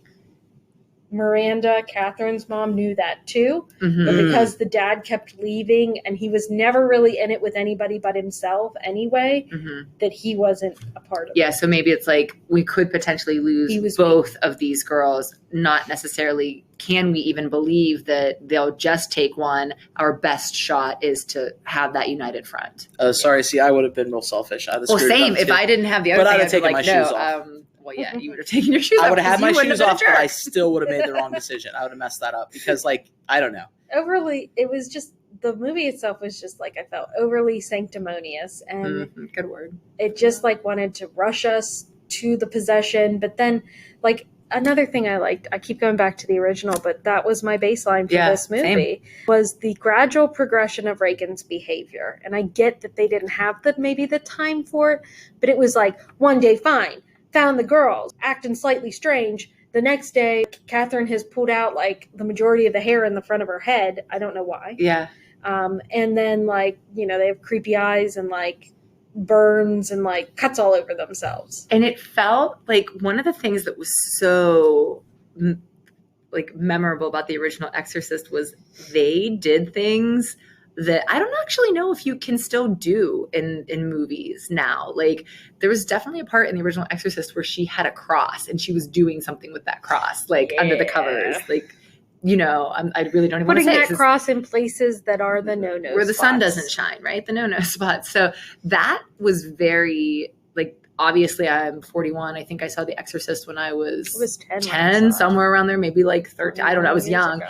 B: Miranda, Catherine's mom, knew that too.
A: Mm-hmm.
B: But because the dad kept leaving and he was never really in it with anybody but himself anyway,
A: Mm-hmm.
B: that he wasn't a part of
A: Yeah.
B: it.
A: So maybe it's like we could potentially
B: He
A: lose
B: was
A: both of these girls. Not necessarily. Can we even believe that they'll just take one? Our best shot is to have that united front.
C: sorry, see, I would have been real selfish. I'd have
A: Well,
C: screwed it
A: same.
C: up,
A: If
C: too.
A: I didn't have the other
C: But
A: thing,
C: I'd have
A: I'd be
C: taken
A: like,
C: my
A: no.
C: shoes off.
A: Well, yeah, you would have taken your shoes off.
C: I would have had my
A: 'cause you wouldn't
C: shoes
A: have
C: off,
A: been a
C: but I
A: jerk.
C: still would have made the wrong decision. I would have messed that up because, like, I don't know.
B: Overly, it was just, the movie itself was just like, I felt overly sanctimonious, and
A: Mhm. Good word.
B: it just like wanted to rush us to the possession. But then, like, another thing I liked, I keep going back to the original, but that was my baseline for
A: Yeah,
B: this movie, was the gradual progression of Reagan's behavior. And I get that they didn't have maybe the time for it, but it was like, one day fine, found the girls, acting slightly strange. the next day, Catherine has pulled out like the majority of the hair in the front of her head. I don't know why.
A: Yeah.
B: And then like, they have creepy eyes and like burns and like cuts all over themselves.
A: And it felt like one of the things that was so like memorable about the original Exorcist was they did things that I don't actually know if you can still do in movies now. Like there was definitely a part in the original Exorcist where she had a cross and she was doing something with that cross, like under the covers, like, I really don't even want to say
B: putting that cross in places that are the no-no
A: where the
B: spots.
A: sun doesn't shine, right? The no-no spots. So that was very like, obviously I'm 41. I think I saw The Exorcist when I was 10 somewhere around there, maybe like 13. I don't know. I was young.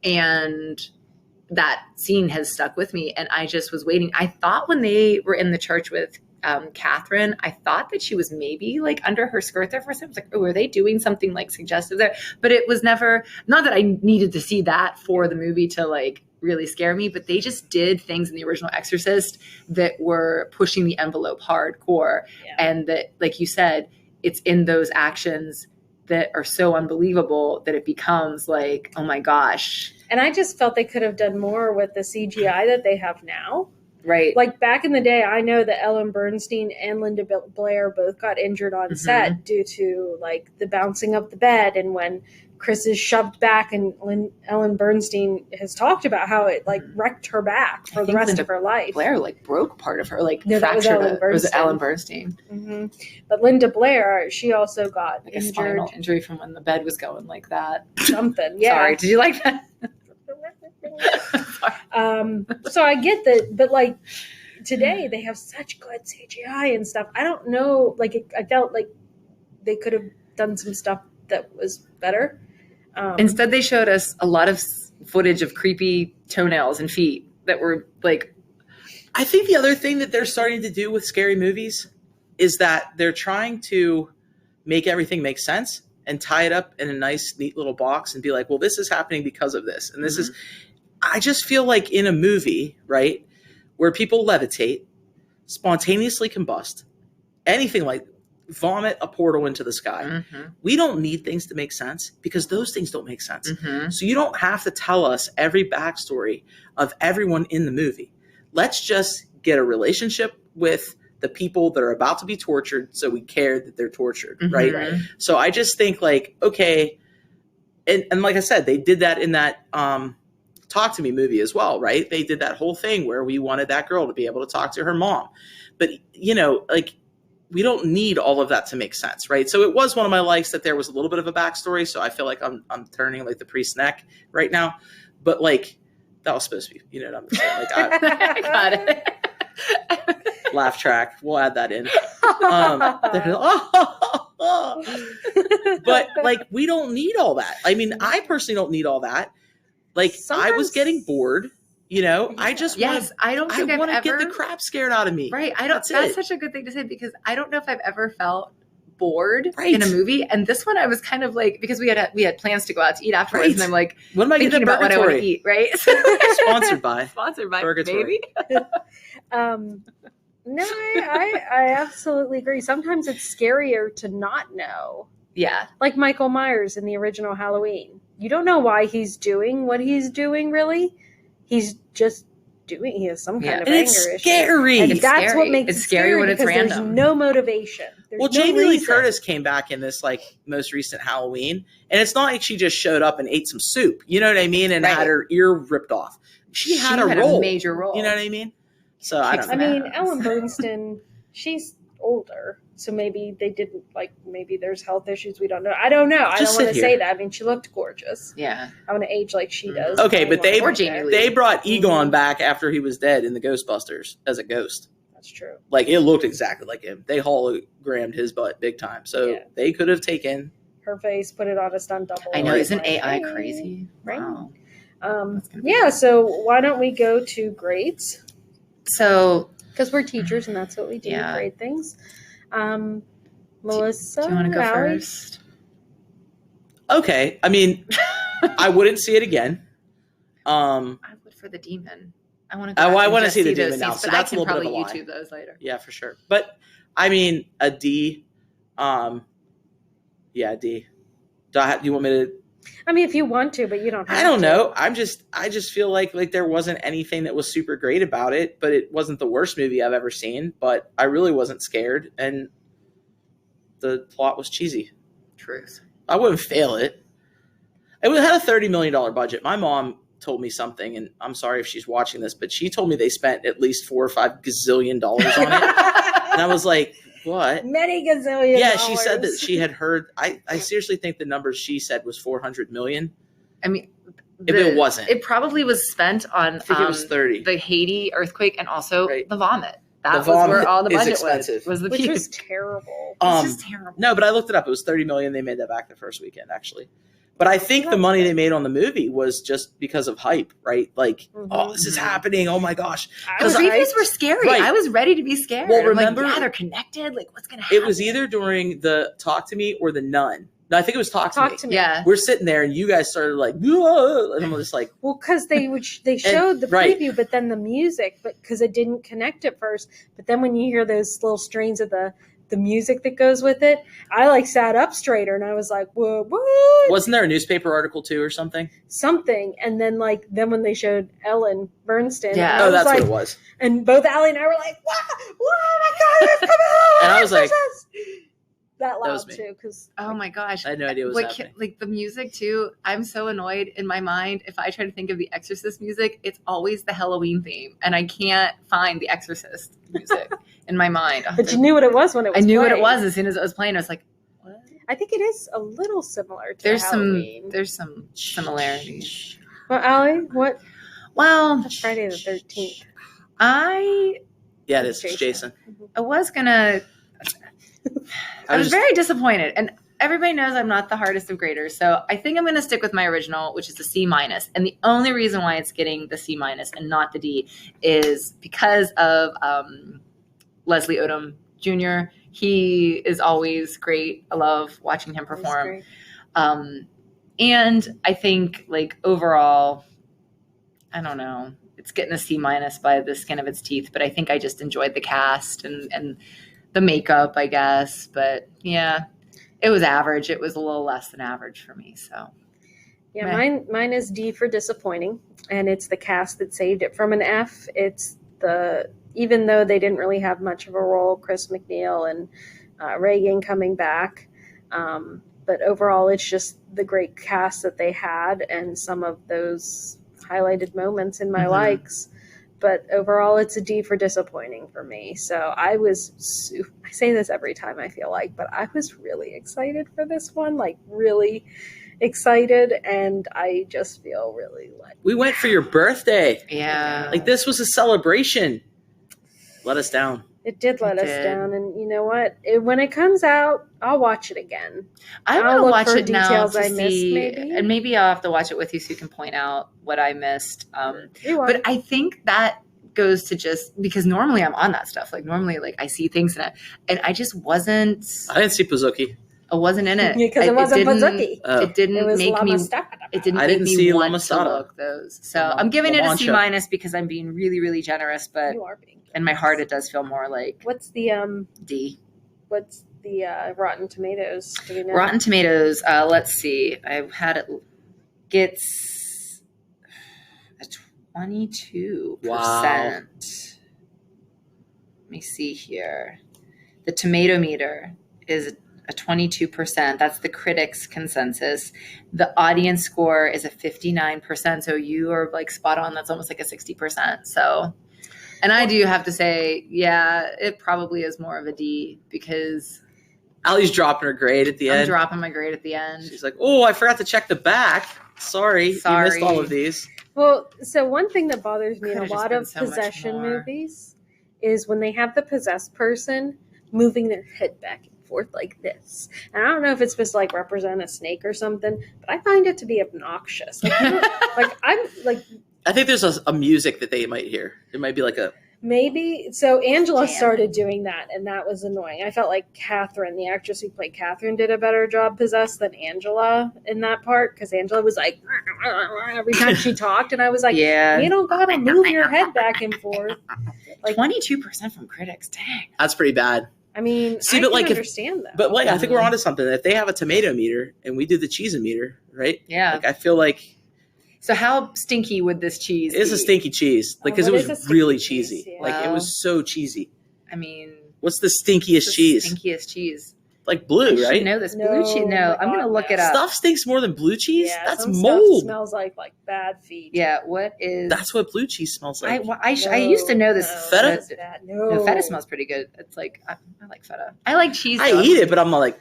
A: And that scene has stuck with me. And I just was waiting. I thought when they were in the church with Catherine, I thought that she was maybe like under her skirt there for a second. I was like, oh, are they doing something like suggestive there? But it was never, not that I needed to see that for the movie to like really scare me, but they just did things in the original Exorcist that were pushing the envelope hardcore. Yeah. And that, like you said, it's in those actions that are so unbelievable that it becomes like, oh my gosh.
B: And I just felt they could have done more with the CGI that they have now.
A: Right.
B: Like back in the day, I know that Ellen Bernstein and Linda Blair both got injured on set due to like the bouncing of the bed. And when Chris is shoved back, and Ellen Bernstein has talked about how it like wrecked her back for the rest of her life.
A: Blair like broke part of her, like
B: no,
A: fractured
B: it.
A: Was it Ellen Bernstein?
B: Mm-hmm. But Linda Blair, she also got
A: like
B: injured.
A: A spinal injury from when the bed was going like that.
B: Something, yeah.
A: Sorry, did you like that?
B: So I get that, but like today they have such good CGI and stuff. I don't know, like I felt like they could have done some stuff that was better.
A: Instead, they showed us a lot of footage of creepy toenails and feet that were like.
C: I think the other thing that they're starting to do with scary movies is that they're trying to make everything make sense and tie it up in a nice, neat little box and be like, well, this is happening because of this. And this is, I just feel like in a movie, right, where people levitate, spontaneously combust, anything like vomit a portal into the sky. We don't need things to make sense because those things don't make sense. So you don't have to tell us every backstory of everyone in the movie. Let's just get a relationship with the people that are about to be tortured so we care that they're tortured, right? So I just think like, okay, and like I said, they did that in that Talk to Me movie as well, right? They did that whole thing where we wanted that girl to be able to talk to her mom. But, like, we don't need all of that to make sense, right? So it was one of my likes that there was a little bit of a backstory. So I feel like I'm turning like the priest's neck right now. But like that was supposed to be, you know what I'm saying? Like
A: I got it.
C: Laugh track. We'll add that in. But like we don't need all that. I mean, I personally don't need all that. Like I was getting bored. I just want to get the crap scared out of me.
A: Right. That's such a good thing to say because I don't know if I've ever felt bored in a movie. And this one I was kind of like, because we had plans to go out to eat afterwards. And I'm like,
C: what am I
A: thinking about what I want to eat? Right.
C: Sponsored by
A: Purgatory.
B: Maybe. No, I absolutely agree. Sometimes it's scarier to not know.
A: Yeah.
B: Like Michael Myers in the original Halloween. You don't know why he's doing what he's doing, really. He's just doing. He has some kind of anger issue.
C: Scary.
B: And that's what makes it scary
A: when it's random.
B: There's no motivation. There's
C: Jamie Lee Curtis came back in this like most recent Halloween, and it's not like she just showed up and ate some soup. You know what I mean? And had her ear ripped off. She had a
A: major role.
C: You know what I mean? So I don't know.
B: I mean, Ellen Bernstein, she's older, so maybe they didn't maybe there's health issues. We don't know. I don't know. I don't want to say that. I mean, she looked gorgeous.
A: Yeah.
B: I want to age like she does.
C: Okay, but they brought Egon back after he was dead in the Ghostbusters as a ghost.
B: That's true. Like
C: it looked exactly like him. They hologrammed his butt big time. So they could have taken
B: her face, put it on a stunt double.
A: I know. Isn't AI crazy?
B: Right.
A: Wow.
B: So why don't we go to grades?
A: So,
B: because we're teachers and that's what we do, grade things. Melissa,
A: do you want to go first?
C: Okay. I mean, I wouldn't see it again.
A: I would for the demon. I want to.
C: I want to see the demon now. So that's a little bit of a lie.
A: YouTube those later.
C: Yeah, for sure. But I mean, a D. D. Do you want me to?
B: I mean, if you want to, but you don't have
C: I don't
B: to.
C: know. I just feel like there wasn't anything that was super great about it, but it wasn't the worst movie I've ever seen. But I really wasn't scared, and the plot was cheesy.
A: Truth.
C: I wouldn't fail it. It had a $30 million budget. My mom told me something, and I'm sorry if she's watching this, but she told me they spent at least $4 or $5 gazillion on it. And I was like, what?
B: Many gazillion.
C: Yeah, she said that she had heard. I seriously think the numbers she said was 400 million.
A: I mean,
C: If it wasn't.
A: It probably was spent on
C: I think it was 30.
A: the Haiti earthquake and also
C: Right.
A: the vomit. That
C: The
A: was
C: vomit
A: where all the
C: is
A: budget
C: expensive.
A: was the
B: Which
A: puke.
B: was terrible.
A: It's just terrible.
C: No, but I looked it up. It was 30 million. They made that back the first weekend, actually. But I think the money they made on the movie was just because of hype, right? Like, oh, this is happening. Oh my gosh.
B: I
A: The
B: was
A: previews
B: hyped.
A: were scary.
C: Right.
A: I was ready to be scared.
C: Well,
A: I'm like,
C: remember-
A: yeah, they're connected. Like, what's going to happen?
C: It was either during the Talk to Me or the Nun. No, I think it was Talk to Me.
A: Yeah.
C: We're sitting there and you guys started like, whoa, and I'm just like,
B: Well, because they showed the
C: right.
B: preview, but then the music, but because it didn't connect at first. But then when you hear those little strains of the music that goes with it, I sat up straighter and I was like, whoa, what?
C: wasn't there a newspaper article too or something?
B: Something. And then then when they showed Ellen Bernstein,
A: Yeah.
B: I
C: Oh,
B: was
C: that's
B: like,
C: what it was.
B: and both Allie and I were like, wow, oh my God, it's coming out.
C: And I was like-
B: that
C: was
B: loud
C: me.
B: too, because
A: Oh my gosh.
C: I had no idea what was happening.
A: Like the music too. I'm so annoyed in my mind. If I try to think of the Exorcist music, it's always the Halloween theme, and I can't find the Exorcist music in my mind.
B: but you knew what it was when it was
A: I knew what it
B: playing.
A: was as soon as it was playing. I was like, what?
B: I think it is a little similar to
A: There's
B: Halloween.
A: there's some similarities.
B: Well, Allie, what?
A: Well,
B: That's Friday the 13th.
C: Yeah, it is. It's Jason.
A: I was gonna. I was very disappointed, and everybody knows I'm not the hardest of graders, so I think I'm going to stick with my original, which is a C-. And the only reason why it's getting the C- and not the D is because of Leslie Odom Jr. He is always great. I love watching him perform. And I think overall, I don't know, it's getting a C- by the skin of its teeth, but I think I just enjoyed the cast and the makeup, I guess. But yeah, it was average. It was a little less than average for me. So
B: yeah, mine is D for disappointing, and it's the cast that saved it from an F. It's even though they didn't really have much of a role, Chris McNeil and Reagan coming back. But overall, it's just the great cast that they had and some of those highlighted moments in my likes. But overall, it's a D for disappointing for me. So I say this every time I feel like, but I was really excited for this one, really excited. And I just feel really
C: We went for your birthday.
A: yeah,
C: This was a celebration. Let us down.
B: It did let us down. And you know what? When it comes out, I'll watch it again.
A: I
B: I'll
A: want to
B: look
A: watch
B: for
A: it now
B: details
A: to
B: I missed,
A: see,
B: maybe.
A: and maybe I'll have to watch it with you so you can point out what I missed.
B: But
A: I think that goes to just because normally I'm on that stuff. Normally, I see things in it, and I just wasn't.
C: I didn't see Pazuki.
A: I wasn't in it
B: because it wasn't Pazuki.
A: It didn't
B: It was
A: make
B: La
A: me.
B: Mastata.
A: It didn't
C: I
A: make
C: didn't
A: me
C: see La
A: want to
C: Mastata.
A: look those. So I'm giving it a C-
C: Mancha.
A: because I'm being really, really generous. But
B: You are being
A: in my heart, it does feel more like
B: What's the
A: D.
B: Rotten Tomatoes? Do we know?
A: Rotten Tomatoes. Let's see. I've had it gets a 22%.
C: Wow.
A: Let me see here. The tomato meter is a 22%. That's the critics' consensus. The audience score is a 59%. So you are spot on. That's almost a 60%. So, and I do have to say, yeah, it probably is more of a D because
C: Allie's dropping her grade at the
A: I'm
C: end.
A: dropping my grade at the end.
C: She's like, oh, I forgot to check the back. Sorry. You missed all of these.
B: Well, so one thing that bothers me in a
A: Could've just
B: lot
A: been
B: of
A: so much
B: possession
A: more.
B: movies is when they have the possessed person moving their head back and forth like this. And I don't know if it's supposed to represent a snake or something, but I find it to be obnoxious.
C: I think there's a music that they might hear. It might be a...
B: Maybe. So Angela
A: Jam.
B: started doing that, and that was annoying. I felt like Catherine, the actress who played Catherine, did a better job possessed than Angela in that part, because Angela was every time she talked, and I was like,
A: Yeah.
B: you don't gotta move your head back and forth.
A: 22% from critics. Dang.
C: That's pretty bad.
B: I mean,
C: See,
B: I
C: but
B: can
C: like
B: understand that.
C: But like, I think we're onto something. If they have a tomato meter and we do the cheese meter, right?
A: Yeah.
C: Like, I feel like
A: So how stinky would this cheese
C: it's
A: be?
C: a stinky cheese, like because
B: What
C: it
B: is a
C: was
B: stinky
C: really
B: cheese?
C: cheesy.
B: Yeah.
C: Like it was so cheesy.
A: I mean,
C: What's the stinkiest
A: the
C: cheese?
A: stinkiest cheese.
C: Like
A: I
C: blue,
A: should
C: right?
A: know this.
B: No,
A: Blue cheese. No,
B: my
A: I'm going to
B: God,
A: look
B: no.
A: it up.
C: Stuff stinks more than blue cheese.
B: Yeah,
C: That's
B: some
C: mold.
B: Stuff smells like bad feet.
A: Yeah, what is...
C: That's what blue cheese smells like.
A: I used to know this.
B: No,
C: Feta?
B: that's bad.
A: No, feta smells pretty good. It's like, I like feta. I like cheese,
C: I
A: though.
C: eat it, but I'm like,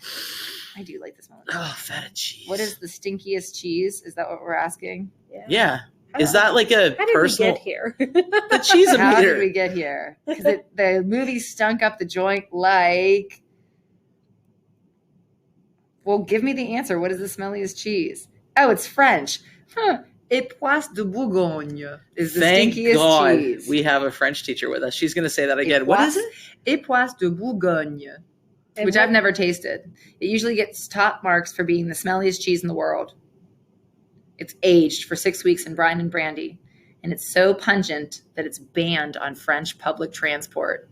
A: I do like the smell of it.
C: oh, feta cheese.
A: What is the stinkiest cheese? Is that what we're asking?
C: Yeah. Is that like a
B: How did
C: personal?
B: we get here?
C: The cheese
A: How
C: meter.
A: did we get here? Because the movie stunk up the joint like... Well, give me the answer. What is the smelliest cheese? Oh, it's French. Huh. Époisse de Bourgogne is the
C: Thank
A: stinkiest
C: God
A: cheese.
C: we have a French teacher with us. She's going to say that again. What is it?
A: Époisse de Bourgogne,
B: And
A: which
B: what-
A: I've never tasted. It usually gets top marks for being the smelliest cheese in the world. It's aged for 6 weeks in brine and brandy, and it's so pungent that it's banned on French public transport.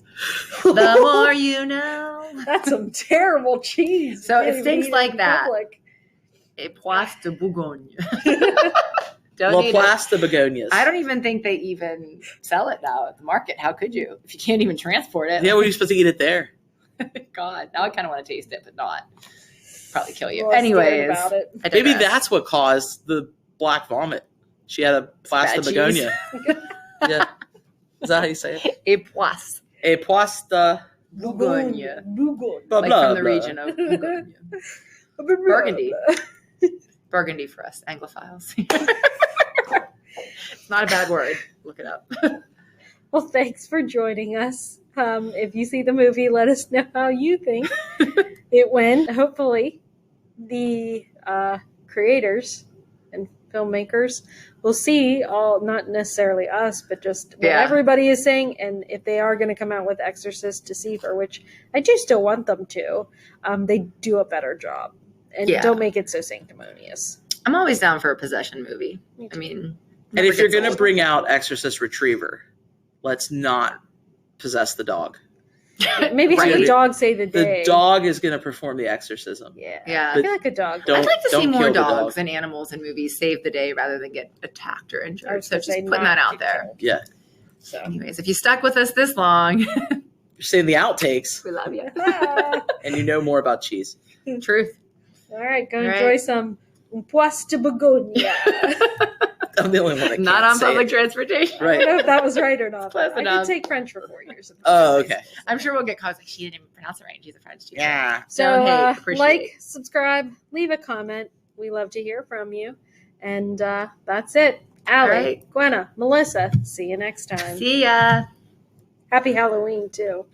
A: The more you know.
B: That's some terrible cheese.
A: So
B: You
A: it
B: can't
A: stinks
B: even eat
A: like
B: in
A: that.
B: public.
A: Époisse de Bourgogne. Don't
C: La
A: need it.
C: Place de Begonias.
A: I don't even think they even sell it now at the market. How could you? If you can't even transport it.
C: Yeah, were you supposed to eat it there?
A: God, now I kind of want to taste it, but not. Probably kill you.
B: Well, I'm scared
A: Anyways.
B: about it.
A: I
C: Maybe
A: digress.
C: that's what caused the black vomit. She had a Place de
A: bad cheese.
C: Begonia. Yeah. Is that how you say it?
A: Époisse.
C: A Place de
A: Bourgogne.
B: Bourgogne.
C: blah,
A: Like
C: blah,
A: from the
C: blah.
A: region of Bourgogne. Burgundy. Burgundy for us Anglophiles. It's not a bad word. Look it up.
B: Well, thanks for joining us. If you see the movie, let us know how you think it went. Hopefully, the creators and filmmakers will see all, not necessarily us, but just what
A: Yeah.
B: everybody is saying. And if they are going to come out with Exorcist Deceiver, which I do still want them to, they do a better job. And
A: Yeah.
B: don't make it so sanctimonious.
A: I'm always down for a possession movie. I mean,
C: And
A: never
C: if you're
A: gets
C: going to
A: old.
C: bring out Exorcist Retriever, let's not possess the dog.
B: Maybe
A: Right.
B: have the dog say the day.
C: The dog is going to perform the exorcism.
B: Yeah.
A: Yeah.
B: I feel like a dog.
C: Don't-
A: I'd like to see
C: don't
A: more
C: kill the
A: dogs
C: dog.
A: and animals in movies save the day rather than get attacked or
B: I
A: injured.
B: was
A: So
B: gonna
A: just
B: say
A: putting
B: not
A: that out
B: to
A: there.
B: kill.
C: Yeah.
B: So.
A: Anyways, if you stuck with us this long,
C: You're saying the outtakes,
A: we love you.
C: and you know more about cheese.
A: Truth.
B: All right, go
A: All right.
B: enjoy some Poisse de Begonia.
C: I'm the only one that
A: Not
C: can't
A: on
C: say
A: public
C: it.
A: transportation.
B: I
C: Right.
B: don't know if that was right or not.
A: Close
B: I
A: enough.
B: did take French for 4 years.
C: Oh, okay.
A: I'm sure we'll get calls like she didn't even pronounce it right. She's a French teacher.
C: Yeah.
B: So,
A: Don't hate, appreciate.
B: like, subscribe, leave a comment. We love to hear from you. And that's it. Allie,
A: All right.
B: Gwenna, Melissa, see you next time.
A: See ya.
B: Happy Halloween, too.